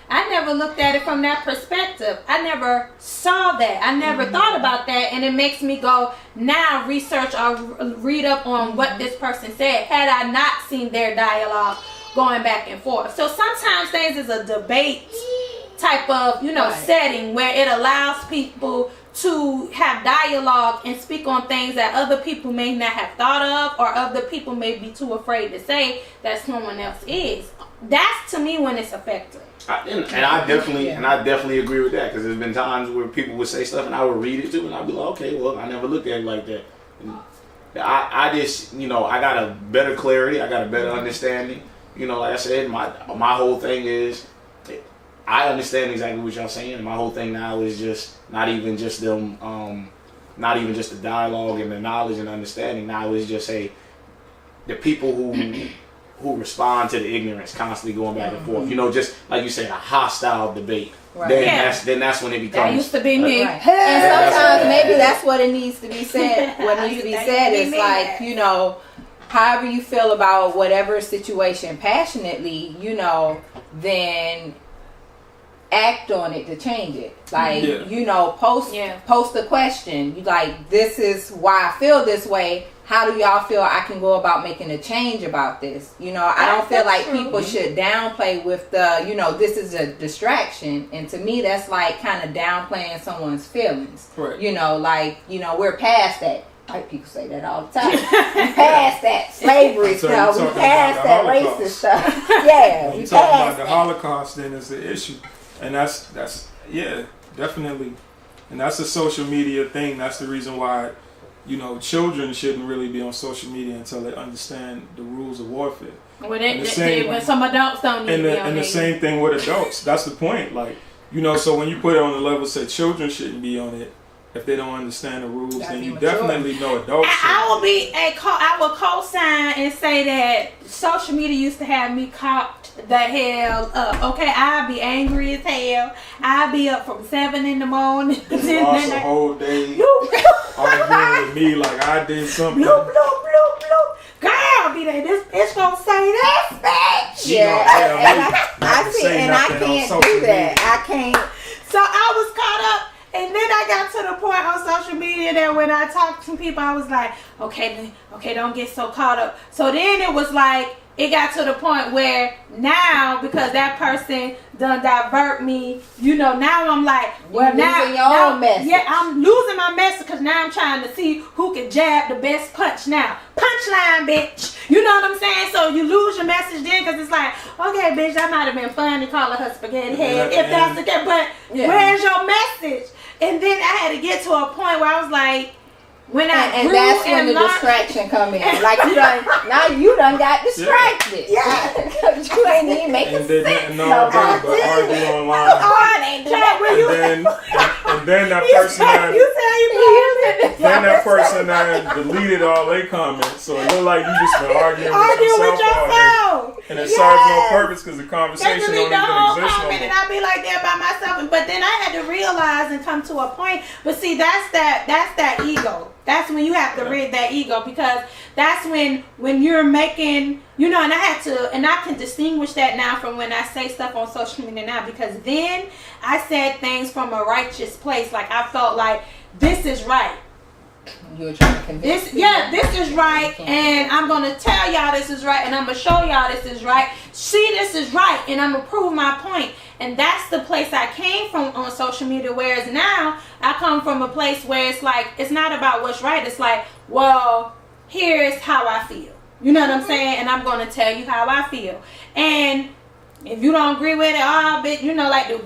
I never looked at it from that perspective. I never saw that. I never thought about that. And it makes me go, now research or read up on what this person said, had I not seen their dialogue going back and forth. So sometimes things is a debate type of, setting where it allows people to have dialogue and speak on things that other people may not have thought of, or other people may be too afraid to say that someone else is. That's to me when it's effective.
I definitely agree with that, because there's been times where people would say stuff and I would read it too and I'd be like, okay, well, I never looked at it like that. And I just, I got a better clarity, I got a better understanding. Like I said, my whole thing is, I understand exactly what y'all saying. And my whole thing now is just not even just them, not even just the dialogue and the knowledge and understanding. Now it's just the people who respond to the ignorance constantly going back and forth. Just like you said, a hostile debate. Right. Then that's when it becomes. That
used to be me.
Right. And sometimes maybe that's what it needs to be said. What needs to be said is like, however you feel about whatever situation passionately, then act on it to change it. Like,
Yeah.
you know, post a question. You like, this is why I feel this way. How do y'all feel I can go about making a change about this? You know, I don't feel like people should downplay with the, you know, this is a distraction. And to me, that's like kind of downplaying someone's feelings.
Right.
You know, like, you know, we're past that. White people say that all the time. We past that slavery stuff. We past that racist stuff. Yeah, we
talking about
past
the
that.
Holocaust, then is the issue, and that's yeah, definitely, and that's a social media thing. That's the reason why, you know, children shouldn't really be on social media until they understand the rules of warfare.
When some adults don't need to be on
and the
there.
same thing with adults. That's the point. Like, you know, so when you put it on the level, say children shouldn't be on it. If they don't understand the rules, then you definitely know adults.
I will co-sign and say that social media used to have me caught the hell up. Okay, I'd be angry as hell. I'd be up from 7 in the morning.
Lost a whole day arguing with me like I did something.
Bloop, bloop, bloop, bloop. Girl, be there. This bitch gonna say this, bitch.
Yeah, and I can't do that. I can't.
So I was caught up. And then I got to the point on social media that when I talked to people, I was like, okay, don't get so caught up. So then it was like, it got to the point where now, because that person done divert me, you know, now I'm like, well,
losing your own message.
Yeah, I'm losing my message because now I'm trying to see who can jab the best punch now. Punchline, bitch. You know what I'm saying? So you lose your message then because it's like, okay, bitch, that might have been fun to call her spaghetti head if that's the case, but where's your message? And then I had to get to a point where I was like, when
and that's when the distraction come in. Like you done got distracted. Yeah, you ain't even making sense.
But argue online. And then that person deleted all their comments, so it looked like you just been arguing with yourself. And it serves no purpose because the conversation don't even exist no more.
And I'd be like there by myself. But then I had to realize and come to a point. But see, that's that ego. That's when you have to rid that ego, because that's when you're making, you know, and I can distinguish that now from when I say stuff on social media now, because then I said things from a righteous place. Like I felt like this is right.
You were trying to convince
this. Yeah, this is right, and I'm gonna tell y'all this is right, and I'm gonna show y'all this is right. See, this is right, and I'm gonna prove my point. And that's the place I came from on social media. Whereas now I come from a place where it's like, it's not about what's right. It's like, well, here's how I feel. You know what I'm saying? And I'm gonna tell you how I feel. And if you don't agree with it, oh, bitch, you know, like the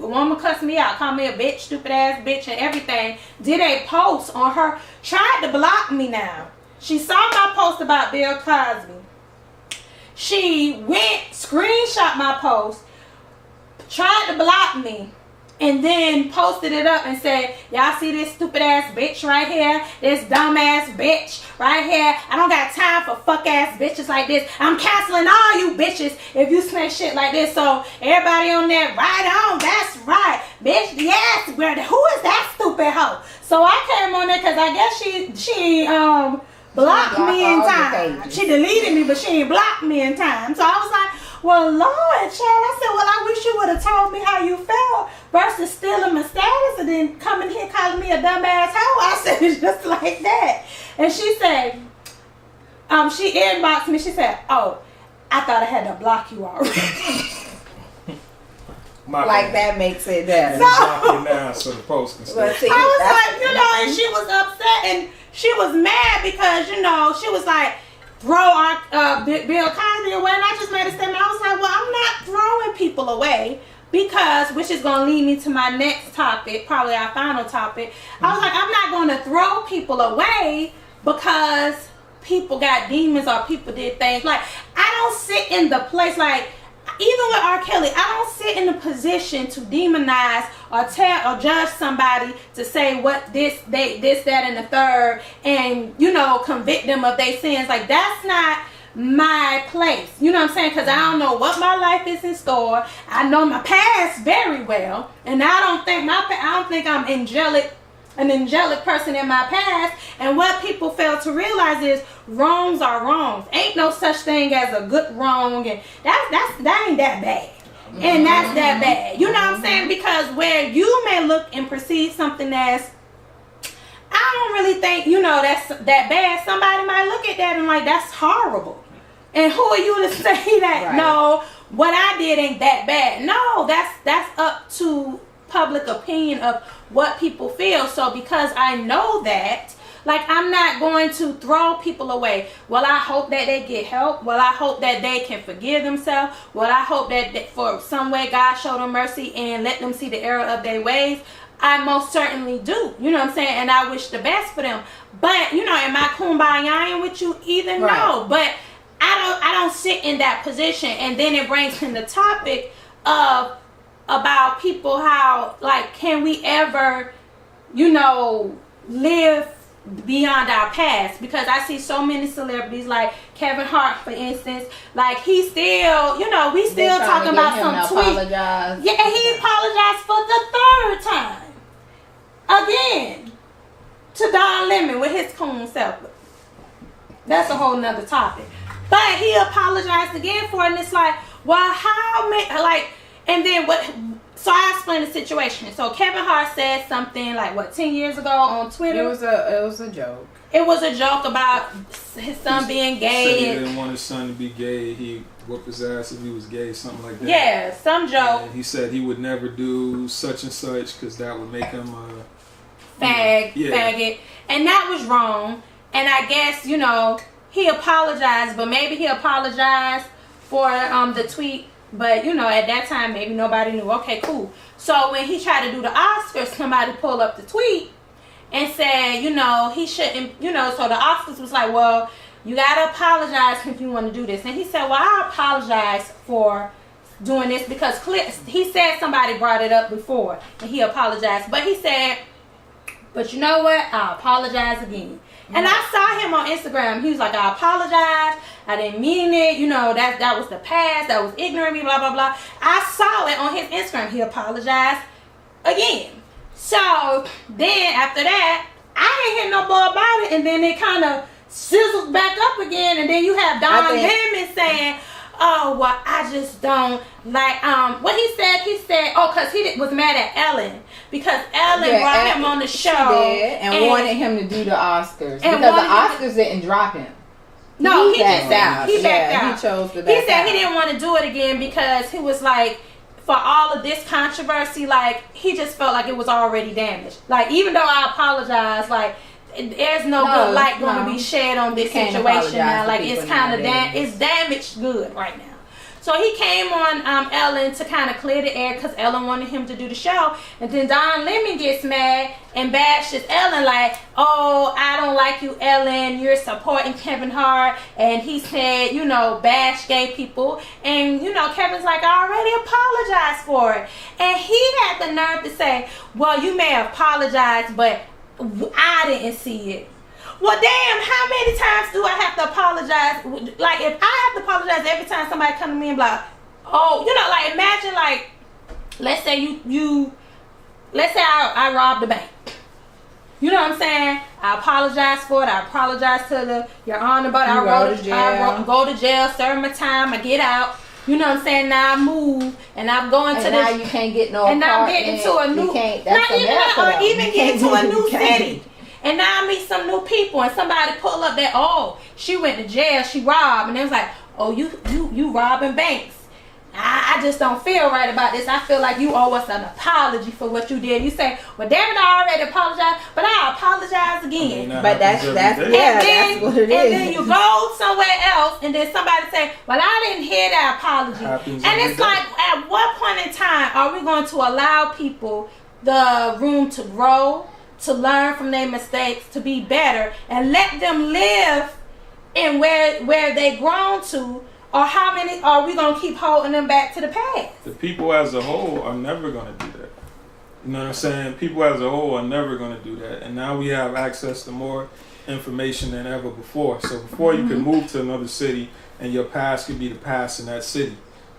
woman cussed me out, called me a bitch, stupid ass bitch, and everything. Did a post on her, tried to block me now. She saw my post about Bill Cosby. She went, screenshot my post, tried to block me, and then posted it up and said, y'all see this stupid ass bitch right here? This dumb ass bitch right here? I don't got time for fuck ass bitches like this. I'm canceling all you bitches if you say shit like this. So everybody on there, right on, that's right. Bitch, yes, who is that stupid hoe? So I came on there because I guess she blocked me in time. She deleted me, but she ain't blocked me in time. So I was like, well, Lord, child, I said, well, I wish you would have told me how you felt versus stealing my status and then coming here calling me a dumbass hoe. I said, it's just like that. And she said, she inboxed me. She said, oh, I thought I had to block you already.
Like that makes it better.
So the post can stay.
I was like, you know, and she was upset and she was mad because, you know, she was like, throw our Bill Cosby away, and I just made a statement. I was like, well, I'm not throwing people away because, which is going to lead me to my next topic, probably our final topic. I was like, I'm not going to throw people away because people got demons or people did things. Like, I don't sit in the place, like, even with R. Kelly, I don't sit in the position to demonize or tell or judge somebody to say what this, that, and the third, and, you know, convict them of their sins. Like, that's not my place. You know what I'm saying? Because I don't know what my life is in store. I know my past very well, and I don't think I'm angelic an angelic person in my past. And what people fail to realize is wrongs are wrongs. Ain't no such thing as a good wrong, and that ain't that bad. And that's that bad. You know what I'm saying? Because where you may look and perceive something as, I don't really think, that's that bad. Somebody might look at that and like, that's horrible. And who are you to say that,
right.
No, what I did ain't that bad? No, that's up to public opinion of what people feel. So because I know that, like, I'm not going to throw people away. Well, I hope that they get help. Well, I hope that they can forgive themselves. Well, I hope that for some way God show them mercy and let them see the error of their ways. I most certainly do. You know what I'm saying? And I wish the best for them. But, am I kumbayaing with you either?
Right.
No. But I don't sit in that position. And then it brings in the topic of about people, how, like, can we ever, live beyond our past? Because I see so many celebrities, like Kevin Hart, for instance, like he still, we still talking about some tweet.
Apologize.
Yeah, he apologized for the third time. Again. To Don Lemon with his coon self. That's a whole nother topic. But he apologized again for it, and it's like, well, how many, like, and then what? So I explained the situation. So Kevin Hart said something like 10 years ago on Twitter.
It was a joke.
It was a joke about his son being gay.
Said he didn't want his son to be gay. He whooped his ass if he was gay, something like that.
Yeah, some joke.
And he said he would never do such and such because that would make him
faggot. And that was wrong. And I guess, he apologized, but maybe he apologized for the tweet. But, at that time, maybe nobody knew. Okay, cool. So when he tried to do the Oscars, somebody pulled up the tweet and said, he shouldn't, so the Oscars was like, well, you got to apologize if you want to do this. And he said, well, I apologize for doing this because he said somebody brought it up before and he apologized. But he said, but you know what? I apologize again. And I saw him on Instagram. He was like, I apologize. I didn't mean it. That was the past. That was ignorant of me, blah, blah, blah. I saw it on his Instagram. He apologized again. So then after that, I ain't hear no more about it. And then it kind of sizzles back up again. And then you have Don Lemon saying, oh, well, I just don't like, what he said, because he was mad at Ellen. Because Ellen brought him on the show.
She did, and wanted him to do the Oscars. Because the Oscars didn't drop him.
No, he
backed out.
He backed out.
He chose to back out.
He said he didn't want to do it again because he was like, for all of this controversy, like, he just felt like it was already damaged. Like, even though I apologize, like, there's no good light going to be shed on this situation now. Like, it's kind of it's damaged good right now. So he came on Ellen to kind of clear the air because Ellen wanted him to do the show. And then Don Lemon gets mad and bashes Ellen like, oh, I don't like you, Ellen. You're supporting Kevin Hart. And he said, bash gay people. And, Kevin's like, I already apologized for it. And he had the nerve to say, well, you may apologize, but I didn't see it. Well, damn, how many times do I have to apologize? Like, if I have to apologize every time somebody come to me and be like, oh, like, imagine, like, let's say let's say I robbed a bank. You know what I'm saying? I apologize for it. I apologize to Your Honor, but I go to jail, serve my time, I get out. You know what I'm saying? Now I move, and I'm going to this.
Now you can't get no
and I'm getting to a new, not even getting to a new city. And now I meet some new people, and somebody pull up that, oh, she went to jail, she robbed, and it was like, oh, you robbing banks. I just don't feel right about this. I feel like you owe us an apology for what you did. You say, well, damn it, I already apologized, but I apologize again.
But that's that's what it is.
And then you go somewhere else, and then somebody say, well, I didn't hear that apology. And it's like, at what point in time are we going to allow people the room to grow, to learn from their mistakes, to be better, and let them live in where they grown to? Or how many are we going to keep holding them back to the past?
The people as a whole are never going to do that. You know what I'm saying? People as a whole are never going to do that. And now we have access to more information than ever before. So before you could move to another city and your past could be the past in that city.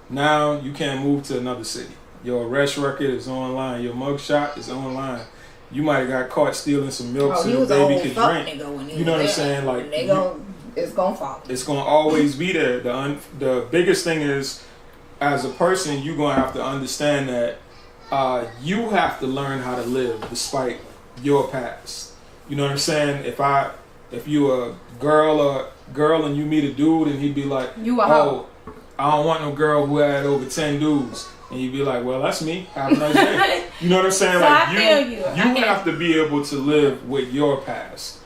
Now you can't move to another city. Your arrest record is online. Your mugshot is online. you might have got caught stealing some milk so
he
your
was
baby
old
could
fuck
drink.
nigga when he
You know what I'm
was
saying?
there.
Like
It's gonna fall.
it's gonna always be there. The biggest thing is, as a person, you're gonna have to understand that you have to learn how to live despite your past. You know what I'm saying? If you a girl and you meet a dude and he'd be like, I don't want no girl who had over 10 dudes. And you'd be like, well, that's me. Have a nice day. You know what I'm saying?
So
like
I feel you.
You have to be able to live with your past.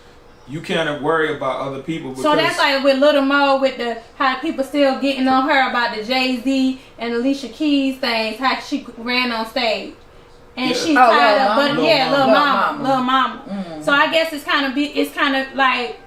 You can't worry about other people. Because
so that's like with Little Mo, with the how people still getting on her about the Jay-Z and Alicia Keys things, how she ran on stage. And she's tired of, but Little Mama. Mm-hmm. So I guess it's kind of like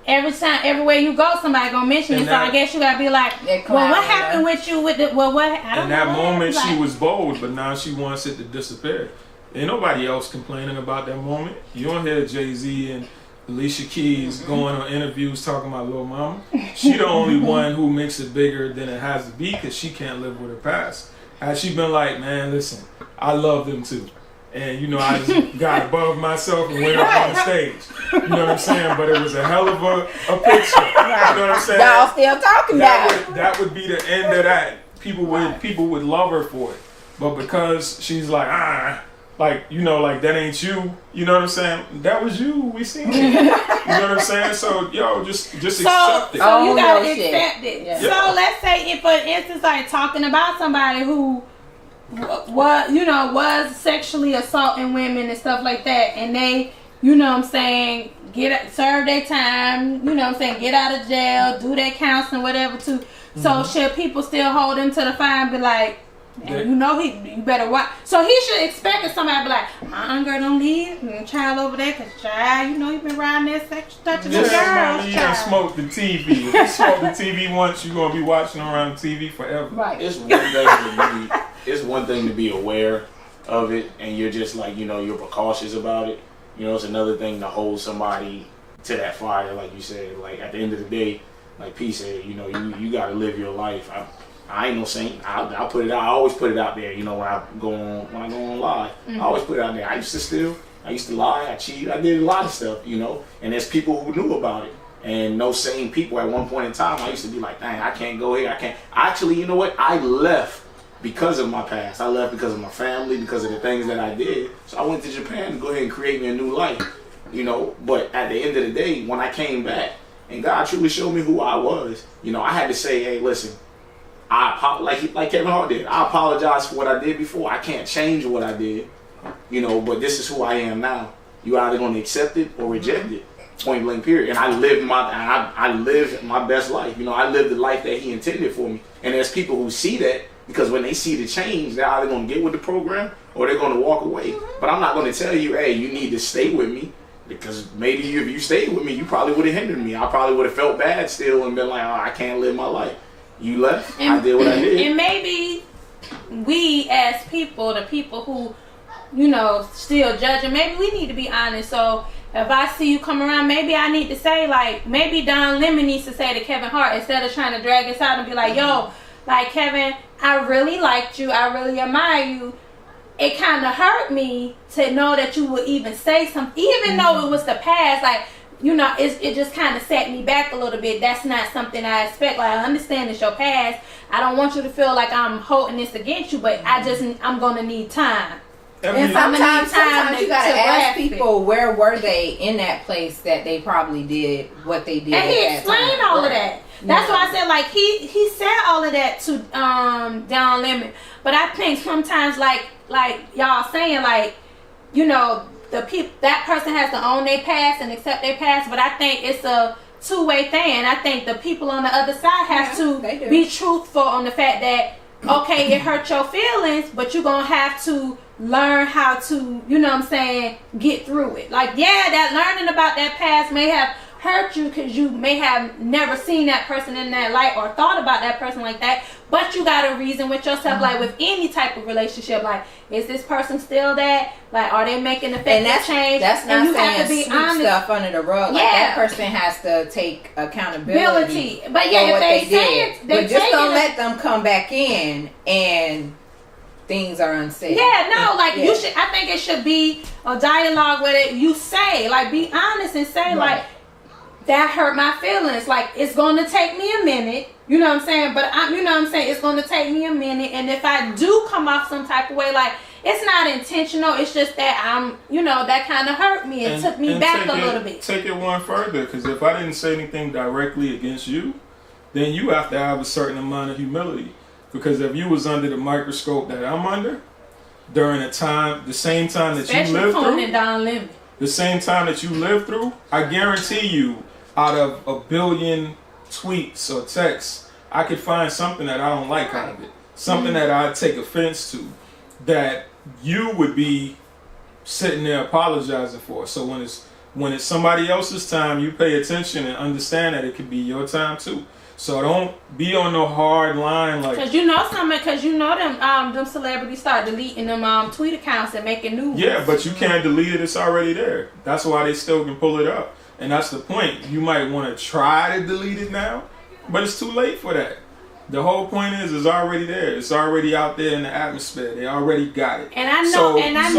everywhere you go, somebody gonna mention it. So I guess you gotta be like, well, what happened with you with the, well, what? I don't know.
In that moment, she was bold, but now she wants it to disappear. Ain't nobody else complaining about that moment. You don't hear Jay-Z and Alicia Keys going on interviews talking about Lil Mama. She the only one who makes it bigger than it has to be because she can't live with her past. Has she been like, man, listen, I love them too. And, you know, I just got above myself and went up on the stage. You know what I'm saying? But it was a hell of a picture.
Right.
You know what I'm saying?
Y'all still talking about it.
That would be the end of that. People would love her for it. But because she's like, like, you know, like, that ain't you. You know what I'm saying? That was you. We seen it. You know what I'm saying? So, yo, just accept it.
So you gotta accept it.
Yeah.
So let's say, if for instance, like talking about somebody who was sexually assaulting women and stuff like that, and they, you know what I'm saying, serve their time, you know what I'm saying, get out of jail, do their counseling, whatever too. So should people still hold him to the fire and be like, and you know you better watch. So he should expect that somebody be like, girl, don't leave child over there, cause child, you know you been riding that sex touching the girls.
You done smoked the TV. If you smoke the TV once, you're gonna be watching around the TV forever.
Right.
It's one thing to be aware of it, and you're just like, you know, you're precautious about it. You know, it's another thing to hold somebody to that fire, like you said. Like at the end of the day, like P said, you know, you gotta live your life. I ain't no saint. I'll put it out. I always put it out there. You know, when I go on live, I always put it out there. I used to steal. I used to lie. I cheated. I did a lot of stuff. You know, and there's people who knew about it. And those same people at one point in time, I used to be like, dang, I can't go here. I can't. Actually, you know what? I left because of my past. I left because of my family, because of the things that I did. So I went to Japan to go ahead and create me a new life. You know, but at the end of the day, when I came back and God truly showed me who I was, you know, I had to say, hey, listen. Like Kevin Hart did. I apologize for what I did before. I can't change what I did, you know, but this is who I am now. You either gonna accept it or reject it. Point blank period. And I lived my best life. You know, I lived the life that he intended for me. And there's people who see that, because when they see the change, they're either gonna get with the program or they're gonna walk away. But I'm not gonna tell you, hey, you need to stay with me, because maybe if you stayed with me, you probably would have hindered me. I probably would have felt bad still and been like, oh, I can't live my life. You left, I did what I did.
And maybe we as people, the people who, you know, still judging, maybe we need to be honest. So if I see you come around, maybe I need to say, like, maybe Don Lemon needs to say to Kevin Hart, instead of trying to drag us out and be like, yo, like, Kevin, I really liked you, I really admire you. It kind of hurt me to know that you would even say something, even though it was the past, like, you know, it just kind of set me back a little bit. That's not something I expect. Like, I understand it's your past. I don't want you to feel like I'm holding this against you, but I'm going to need time.
And sometimes you got to ask people, where were they in that place that they probably did what they did.
And he explained all of that. That's why I said, like, he said all of that to Don Lemon. But I think sometimes, like y'all saying, like, you know, that person has to own their past and accept their past, but I think it's a two-way thing. I think the people on the other side have to be truthful on the fact that, okay, it hurt your feelings, but you're gonna have to learn how to, you know what I'm saying, get through it. Like, yeah, that learning about that past may have hurt you because you may have never seen that person in that light or thought about that person like that, but you got to reason with yourself, like with any type of relationship, like, is this person still that? Like, are they making effective change?
That's not
and you
saying
have to be
sweep
honest.
Stuff under the rug. Like, that person has to take accountability
but yeah,
for what
if
they did. But just don't let them come back in and things are unsaid.
Yeah, no, like you should. I think it should be a dialogue with it. You say, like, be honest and say, like, that hurt my feelings. Like, it's going to take me a minute. You know what I'm saying? But you know what I'm saying? It's going to take me a minute. And if I do come off some type of way, like, it's not intentional. It's just that that kind of hurt me. It took me back a little bit.
Take it one further, because if I didn't say anything directly against you, then you have to have a certain amount of humility. Because if you was under the microscope that I'm under, during the same time that you lived through, the same time that you lived through, I guarantee you, out of a billion tweets or texts, I could find something that I don't like out of it. Something that I take offense to, that you would be sitting there apologizing for. So when it's somebody else's time, you pay attention and understand that it could be your time too. So don't be on no hard line, like,
because them celebrities start deleting them tweet accounts and making new ones.
Yeah, but you can't delete it. It's already there. That's why they still can pull it up, and that's the point. You might want to try to delete it now, but it's too late for that. The whole point is, it's already there. It's already out there in the atmosphere. They already got it.
And I know, and I'm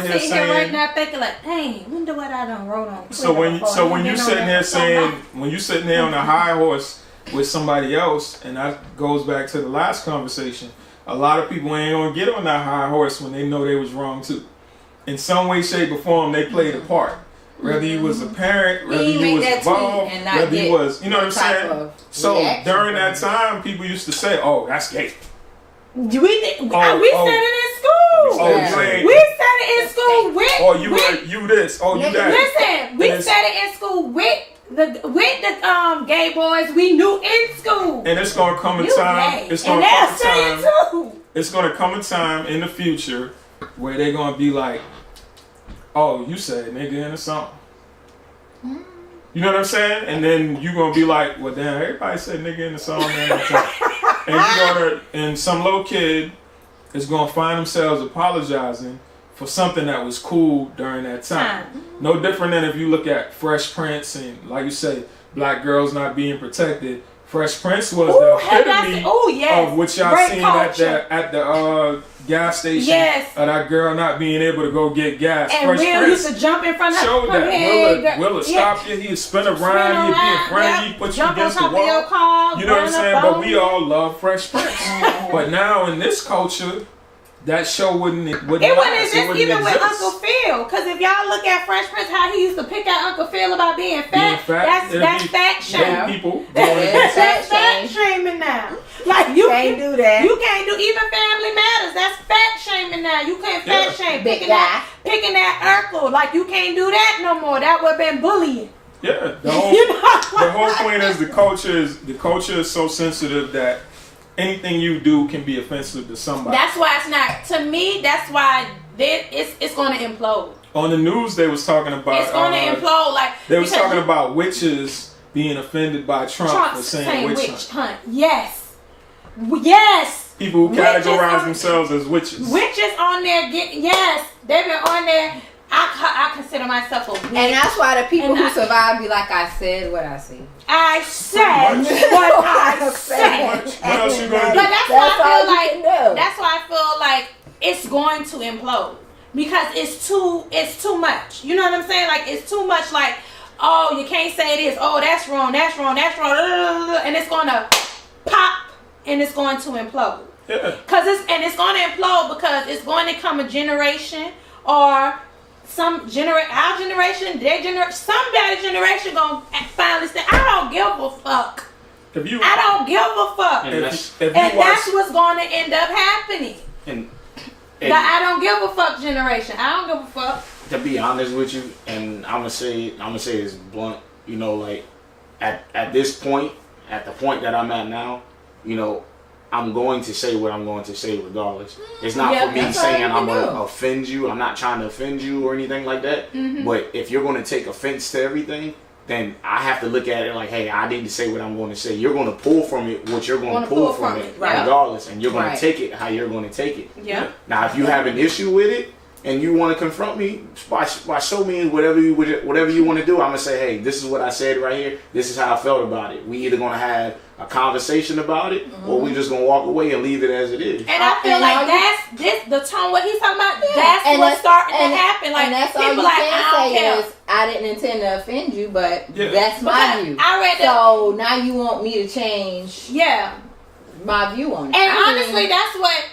sitting here right now thinking like, dang, wonder what I done wrote on Twitter.
So when you sitting here saying, when you sitting there on a high horse with somebody else, and that goes back to the last conversation, a lot of people ain't gonna get on that high horse when they know they was wrong too. In some way, shape, or form, they played a part. Whether you was a parent, whether you was involved, whether you was, you know what I'm saying? So during that time, people used to say, "Oh, that's gay."
We said it in school. We said it in school with.
Oh, you this. Oh, you that.
Listen, we said it in school with the gay boys we knew in school.
And it's gonna come a time. It's gonna come a time. It's gonna come a time in the future where they're gonna be like, "Oh, you said nigga in a song." You know what I'm saying? And then you gonna be like, "Well, damn, everybody said nigga in the song, man." And some little kid is gonna find themselves apologizing for something that was cool during that time. No different than if you look at Fresh Prince and, like you say, black girls not being protected. Fresh Prince was the epitome of what y'all seen at the gas station. Yes. Of that girl not being able to go get gas.
And
Fresh
Will
Prince
used to jump in front of
showed
her.
That. Will stop you. He'd spin around. He'd be in front of you, put you against the wall. You know what I'm saying? But we all love Fresh Prince. But now in this culture, that show wouldn't exist
even with Uncle Phil. Because if y'all look at Fresh Prince, how he used to pick at Uncle Phil about being fat, that's fat shaming. That's fat shaming now. Like you can't do that. You can't do even Family Matters. That's fat shaming now. You can't fat shame picking that Urkel. Like you can't do that no more. That would have been bullying.
Yeah. The whole point is the culture is so sensitive that anything you do can be offensive to somebody.
That's why it's not. To me, that's why it's going to implode.
On the news, they was talking about
it's going to implode. Like
they was talking about witches being offended by Trump for saying witch hunt.
Yes.
People who categorize themselves as witches.
Witches on there they've been on there. I consider myself a witch.
And that's why the people who survive be like, I said what I said.
I said what I said.
What else you gonna do?
But that's why I feel like it's going to implode. Because it's too much. You know what I'm saying? Like it's too much like, oh, you can't say this, oh that's wrong, and it's gonna pop and it's going to implode.
Yeah.
It's going to implode because it's going to come a generation or our generation, their generation, somebody's generation gonna finally say, I don't give a fuck. I don't give a fuck. And that's what's going to end up happening. The I don't give a fuck generation. I don't give a fuck.
To be honest with you, and I'm gonna say it's blunt. You know, like at this point, at the point that I'm at now, you know, I'm going to say what I'm going to say regardless. It's not for me saying I'm going to offend you. I'm not trying to offend you or anything like that. Mm-hmm. But if you're going to take offense to everything, then I have to look at it like, hey, I need to say what I'm going to say. You're going to pull from it what you're going to pull from it regardless. And you're going to take it how you're going to take it.
Yeah.
Now, if you have an issue with it and you want to confront me, why show me whatever you want to do. I'm going to say, hey, this is what I said right here. This is how I felt about it. We either going to have a conversation about it, or we just gonna walk away and leave it as it is.
And I feel like the tone what he's talking about. That's what's starting to happen. Like,
and that's all
people
you
like,
can
I don't
say
care.
is I didn't intend to offend you, but that's my view.
I read
so now you want me to change my view on it.
And honestly, that's what.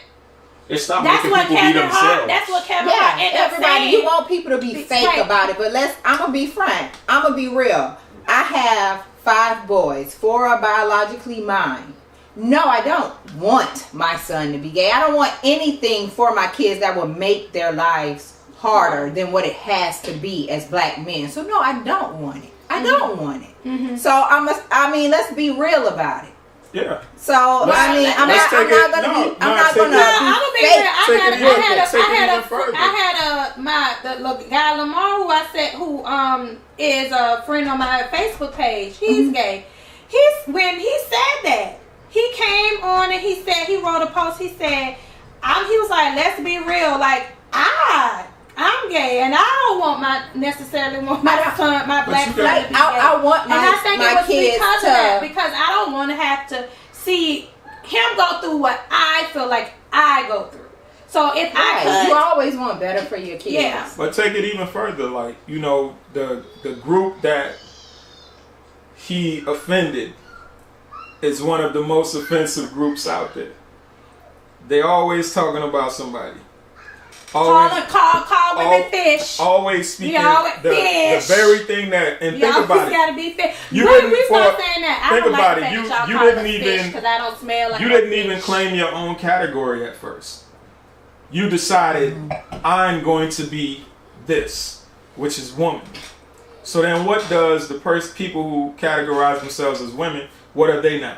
That's what Kevin Hart.
That's what Kevin Hart ended up saying.
You want people to be fake about it, but I'm gonna be frank. I'm gonna be real. I have 5 boys. 4 are biologically mine. No, I don't want my son to be gay. I don't want anything for my kids that will make their lives harder than what it has to be as black men. So no, I don't want it. I don't want it. So let's be real about it.
Yeah.
So I'm not gonna be fake.
I had the guy Lamar who is a friend on my Facebook page. He's gay. When he said that, he came on and he said, he wrote a post. He said, he was like, let's be real. Like, I'm gay and I don't necessarily want my son, my black son to be gay.
I want my,
and I think
my
it was
kids
because
to,
of that, because I don't want to have to see him go through what I feel like I go through. So if
you always want better for your kids.
Yeah.
But take it even further, like, you know, the group that he offended is one of the most offensive groups out there. They always talking about somebody.
Call women fish.
Always speaking
fish.
The very thing that, and think about it.
Gotta be fish. We
didn't
start saying that. I
think
don't
about
like
it.
the fact that
You
y'all
didn't
call us
even
fish because I don't smell like
you
no
didn't
fish.
even claim your own category at first. You decided I'm going to be this, which is woman. So then, what does the people who categorize themselves as women? What are they now?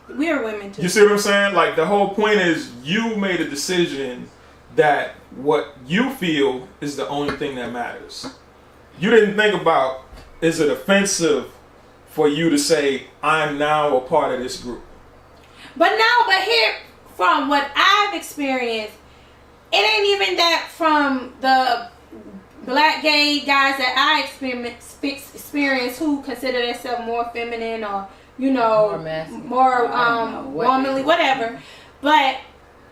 We are women too.
You see what I'm saying? Like, the whole point is you made a decision that what you feel is the only thing that matters. You didn't think about, is it offensive for you to say, I'm now a part of this group? But
here, from what I've experienced, it ain't even that from the black gay guys that I experience who consider themselves more feminine or, you know, more womanly, whatever. But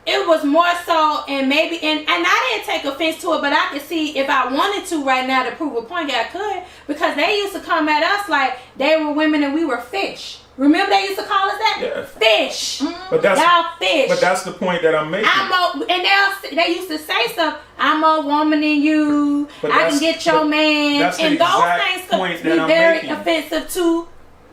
it was more so, and I didn't take offense to it, but I could see if I wanted to right now to prove a point, I could, because they used to come at us like they were women and we were fish. Remember they used to call us that?
Yeah.
Fish.
But that's
y'all fish.
But that's the point that I'm making.
And they used to say stuff. I'm more woman than you. I can get your man. And those things could be very offensive to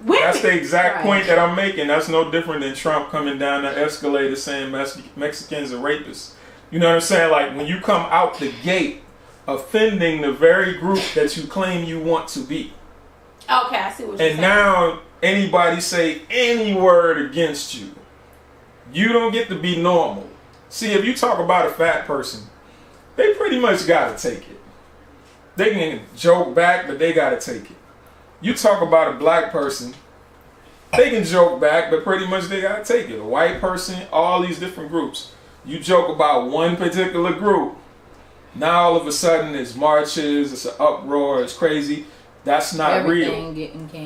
women.
That's the exact point that I'm making. That's no different than Trump coming down the escalator saying Mexicans are rapists. You know what I'm saying? Like, when you come out the gate offending the very group that you claim you want to be.
Okay, I see what you're saying.
And now anybody say any word against you, you don't get to be normal. See, if you talk about a fat person, they pretty much gotta take it. They can joke back, but they gotta take it. You talk about a black person, they can joke back, but pretty much they gotta take it. A white person, all these different groups. You joke about one particular group, now all of a sudden it's marches, it's an uproar, it's crazy. That's not real.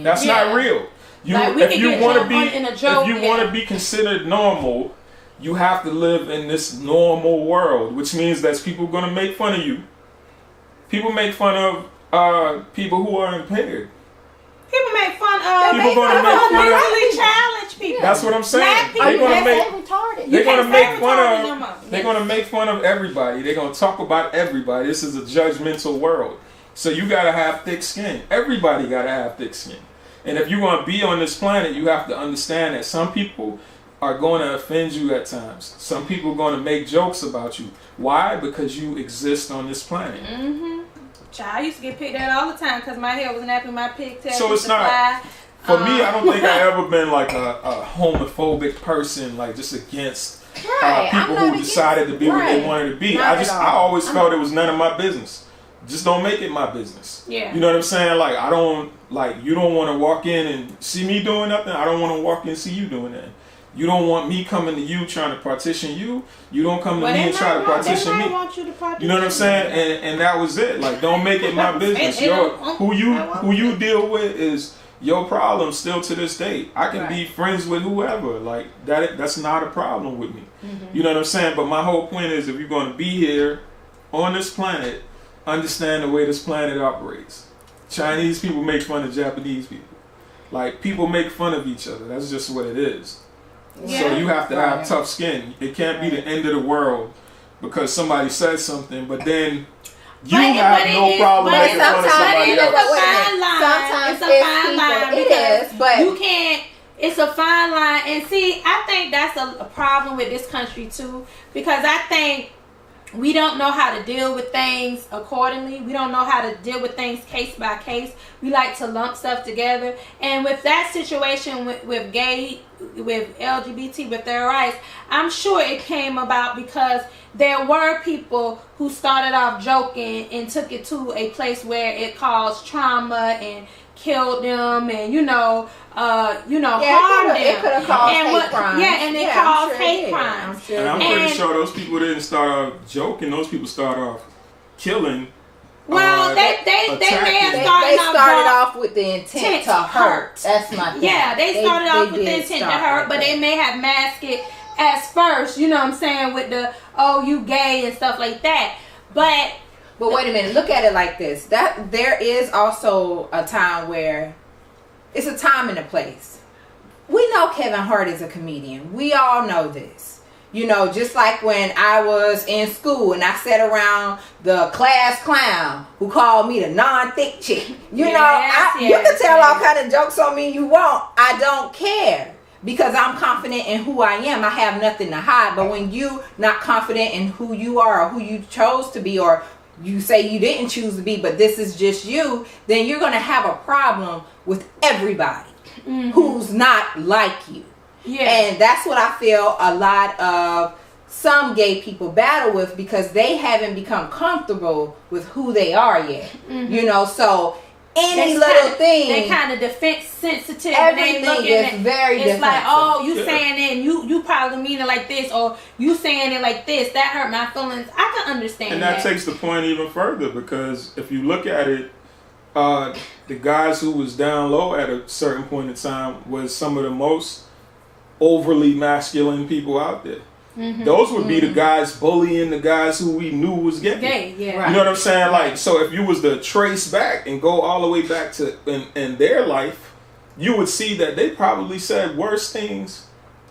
That's not real. If you want to be considered normal, you have to live in this normal world, which means that people are going to make fun of you. People make fun of people who are impaired.
People make fun of
mentally
challenged people.
That's what I'm saying. They're going to make fun of everybody. They're going to talk about everybody. This is a judgmental world. So you got to have thick skin. Everybody got to have thick skin. And if you want to be on this planet, you have to understand that some people are going to offend you at times. Some people are going to make jokes about you. Why? Because you exist on this planet.
Mm-hmm. Child, I used to get picked at all the time because my hair was napping, my pigtails.
So it's not. For me, I don't think I ever been like a homophobic person, like just against people who decided to be what they wanted to be. I always felt it was none of my business. Just don't make it my business.
Yeah.
You know what I'm saying? Like, I don't, like, you don't want to walk in and see me doing nothing. I don't want to walk in and see you doing that. You don't want me coming to you trying to partition you. You don't come to me and try to partition me. You know what I'm saying? And that was it. Like, don't make it my business. Who you deal with is your problem still to this day. I can be friends with whoever. Like that's not a problem with me. You know what I'm saying? But my whole point is, if you're going to be here on this planet, understand the way this planet operates. Chinese people make fun of Japanese people. Like, people make fun of each other. That's just what it is. Yeah. So you have to have tough skin. It can't be the end of the world because somebody says something, but then you have no problem making fun of somebody else.
Sometimes it's a fine line. It is, but you can't. It's a fine line. And see, I think that's a problem with this country too, because I think we don't know how to deal with things accordingly. We don't know how to deal with things case by case. We like to lump stuff together. And with that situation with gay, with LGBT, with their rights, I'm sure it came about because there were people who started off joking and took it to a place where it caused trauma and killed them, and harmed them.
It could have caused hate crimes.
Yeah, and it caused hate crimes.
And I'm pretty sure those people didn't start off joking. Those people started off killing.
Well, they may have started
off with the intent to hurt. That's my thing.
Yeah, they started off with the intent to hurt, but they may have masked it as first. You know what I'm saying, with the you gay and stuff like that. But
wait a minute, look at it like this. That there is also a time where it's a time and a place. We know Kevin Hart is a comedian. We all know this. Just like when I was in school and I sat around the class clown who called me the non-thick chick. You can tell all kind of jokes on me you want. I don't care. Because I'm confident in who I am. I have nothing to hide. But when you not confident in who you are or who you chose to be, or you say you didn't choose to be, but this is just you, then you're going to have a problem with everybody who's not like you. Yeah. And that's what I feel a lot of some gay people battle with, because they haven't become comfortable with who they are yet. So any little thing,
they kind of defense sensitive.
Everything is very defensive.
It's like, you saying it, and you probably mean it like this, or you saying it like this. That hurt my feelings. I can understand.
And that takes the point even further, because if you look at it, the guys who was down low at a certain point in time was some of the most overly masculine people out there. Those would be the guys bullying the guys who we knew was gay. You know what I'm saying? Like, so if you was to trace back and go all the way back to in their life, you would see that they probably said worse things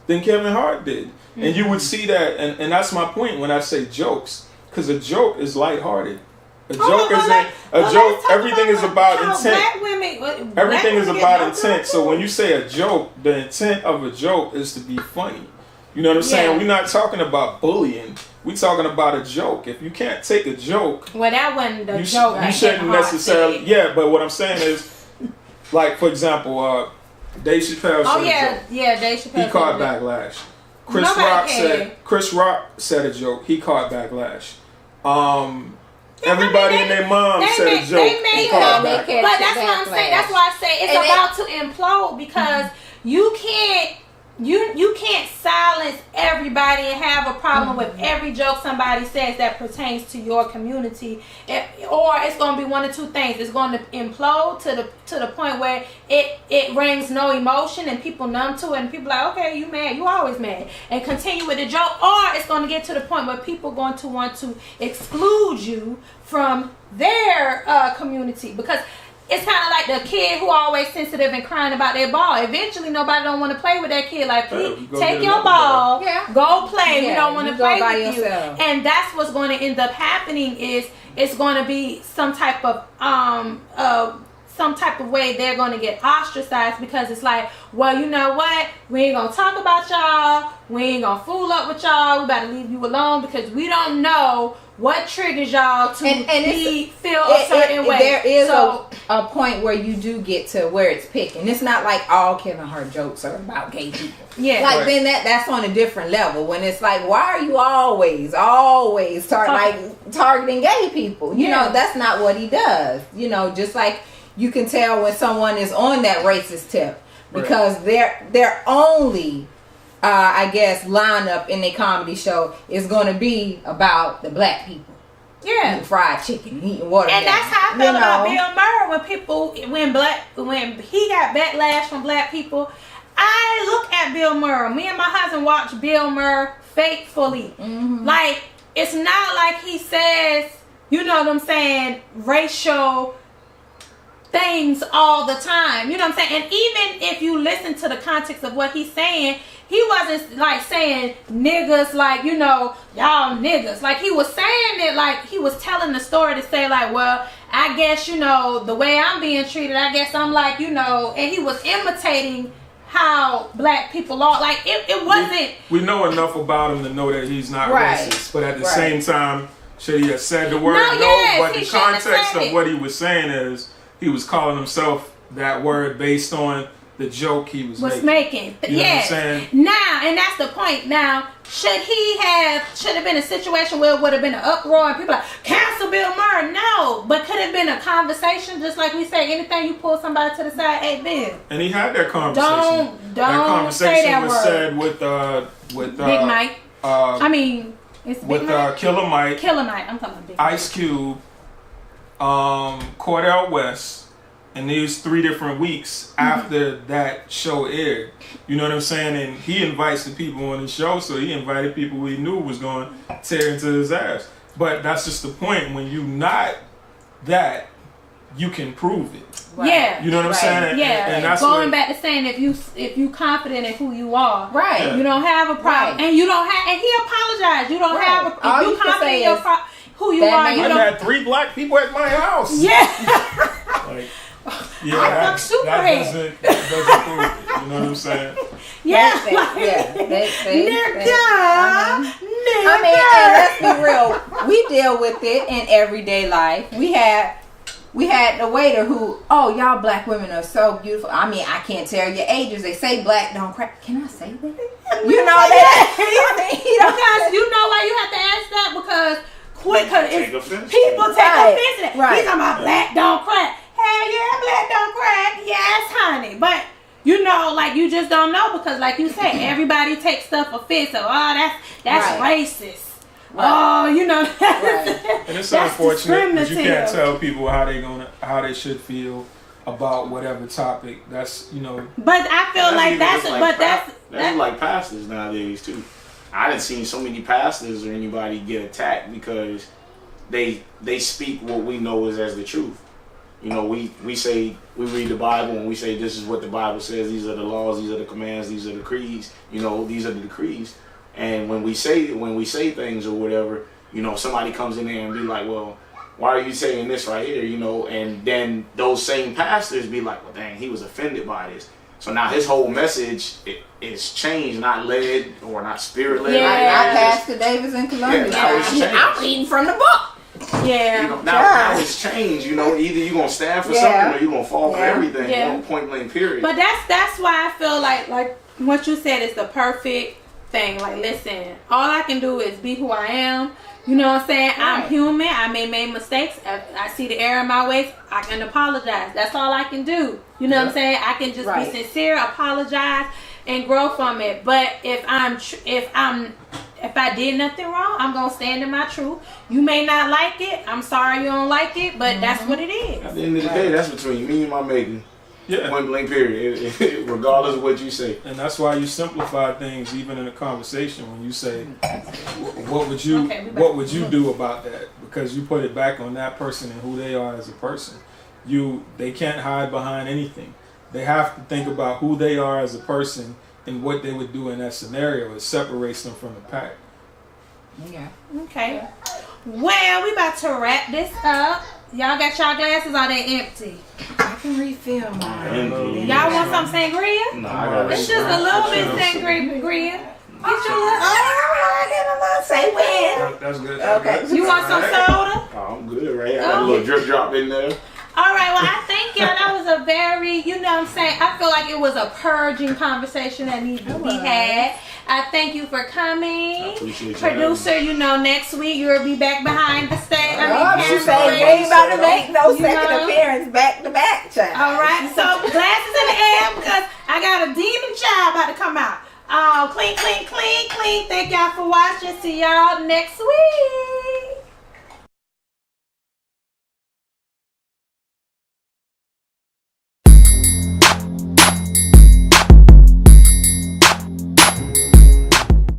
than Kevin Hart did. And you would see that, and that's my point when I say jokes, because a joke is lighthearted. A joke joke. Everything is about intent. Everything is about intent. So when you say a joke, the intent of a joke is to be funny. You know what I'm saying? We're not talking about bullying. We're talking about a joke. If you can't take a joke,
well, that wasn't the joke.
You shouldn't necessarily. Yeah, but what I'm saying is, like, for example, Dave Chappelle said a joke.
Dave Chappelle.
He caught backlash. Chris Rock said a joke. He caught backlash. Everybody and their mom said a joke. They caught backlash.
But that's what I'm saying. That's why I say it's about to implode, because you can't. You can't silence everybody and have a problem with every joke somebody says that pertains to your community, or it's going to be one of two things. It's going to implode to the point where it brings no emotion and people numb to it, and people are like, okay, you mad, you always mad, and continue with the joke. Or it's going to get to the point where people are going to want to exclude you from their community, because it's kind of like the kid who always sensitive and crying about their ball. Eventually, nobody don't want to play with that kid. Like, please, take your ball, go play. We don't want to play with you. And that's what's going to end up happening. Is it's going to be some type of way they're going to get ostracized, because it's like, well, you know what? We ain't going to talk about y'all. We ain't going to fool up with y'all. We better leave you alone, because we don't know what triggers y'all to feel a certain way.
There is a point where you do get to where it's picking. It's not like all Kevin Hart jokes are about gay people.
Yeah,
then that's on a different level. When it's like, why are you always targeting gay people? You know, that's not what he does. Just like you can tell when someone is on that racist tip, because they're only I guess lineup in their comedy show is going to be about the black people.
Yeah.
Fried chicken, eating water.
And that's how I felt about Bill Murray when he got backlash from black people. I look at Bill Murray. Me and my husband watch Bill Murray faithfully.
Mm-hmm.
Like, it's not like he says, you know what I'm saying, racial things all the time. You know what I'm saying? And even if you listen to the context of what he's saying, he wasn't like saying niggas like, you know, y'all niggas. Like, he was saying it like he was telling the story to say like, well, I guess, you know, the way I'm being treated, I guess I'm like, you know, and he was imitating how black people are. Like, it wasn't.
We know enough about him to know that he's not
Right.
racist, but at the same time, should he have said the word no?
Yes,
But the context of what he was saying is he was calling himself that word based on the joke he was making. You know what I'm saying?
Now, and that's the point. Now, should have been a situation where it would have been an uproar and people like, cancel Bill Murray? No, but could have been a conversation, just like we say, anything you pull somebody to the side, hey, Bill.
And he had that conversation.
Don't
that conversation
say that
was
word.
said with
Big Mike. It's
with
Big Mike.
Killer Mike.
Killer Mike. I'm talking about Big
Ice Cube, Cordell West. And these 3 different weeks after that show aired. You know what I'm saying? And he invites the people on the show, so he invited people he knew was going to tear into his ass. But that's just the point. When you not that, you can prove it.
Right. Yeah.
You know what I'm saying?
Yeah.
And that's
going back to saying if you confident in who you are,
right,
you don't have a problem, and you don't have. And he apologized. You don't have a. If you confident in your who you are, you don't.
I've had 3 black people at my house.
Yeah.
Like,
yeah, that doesn't prove it.
You know what I'm saying?
Yeah.
Nigga. I mean, and let's be real. We deal with it in everyday life. We had the waiter who, oh, y'all black women are so beautiful. I mean, I can't tell your ages. They say black don't crack. Can I say that? You know that?
Because you know why you have to ask that? Because people take offense to that.
Right.
He's talking about black don't crack. Hell yeah, black don't crack. Yes, honey. But you know, like, you just don't know, because like you said, everybody takes stuff offensive. Oh, that's racist. Right. Oh, you know.
And it's unfortunate because you can't tell people how they should feel about whatever topic. That's, you know.
But I feel like that's
like pastors nowadays too. I done seen so many pastors or anybody get attacked because they speak what we know is as the truth. You know, we say, we read the Bible and we say this is what the Bible says. These are the laws. These are the commands. These are the creeds. You know, these are the decrees. And when we say things or whatever, you know, somebody comes in there and be like, well, why are you saying this right here? You know, and then those same pastors be like, well, dang, he was offended by this. So now his whole message is changed, not led or not spirit led.
Yeah, I Pastor Davis in Columbia. I'm reading from the book.
Yeah.
You know, now it's changed. You know, either you're gonna stand for something or you're gonna fall for everything.
Yeah.
Point blank, period.
But that's why I feel like what you said is the perfect thing. Like, listen, all I can do is be who I am. You know what I'm saying? Right. I'm human. I may make mistakes. I see the error in my ways. I can apologize. That's all I can do. You know what I'm saying? I can just be sincere, apologize, and grow from it. But if I did nothing wrong, I'm gonna stand in my truth. You may not like it. I'm sorry you don't like it, but that's what it is.
At the end of the day, that's between me and my maiden.
Yeah.
Point blank, period. Regardless of what you say.
And that's why you simplify things, even in a conversation. When you say, "What would you do about that?" Because you put it back on that person and who they are as a person. They can't hide behind anything. They have to think about who they are as a person and what they would do in that scenario. It separates them from the pack.
Yeah.
Okay. Well, we about to wrap this up. Y'all got y'all glasses, or are they empty?
I can refill mine.
Y'all want some sangria?
No,
it's just a little bit sangria. Get your little, say when.
That's good.
Okay. You want some soda?
Oh, I'm good, right? I got a little drip drop in there.
All right, well, I think y'all, that was a very, you know what I'm saying, I feel like it was a purging conversation that needed to be had. I thank you for coming.
I appreciate you.
Producer, you know, next week you'll be back behind the stage.
She said we ain't about to make no second appearance back to back, child.
All right, so glasses in the air because I got a demon child about to come out. Clean, clean, clean, clean. Thank y'all for watching. See y'all next week.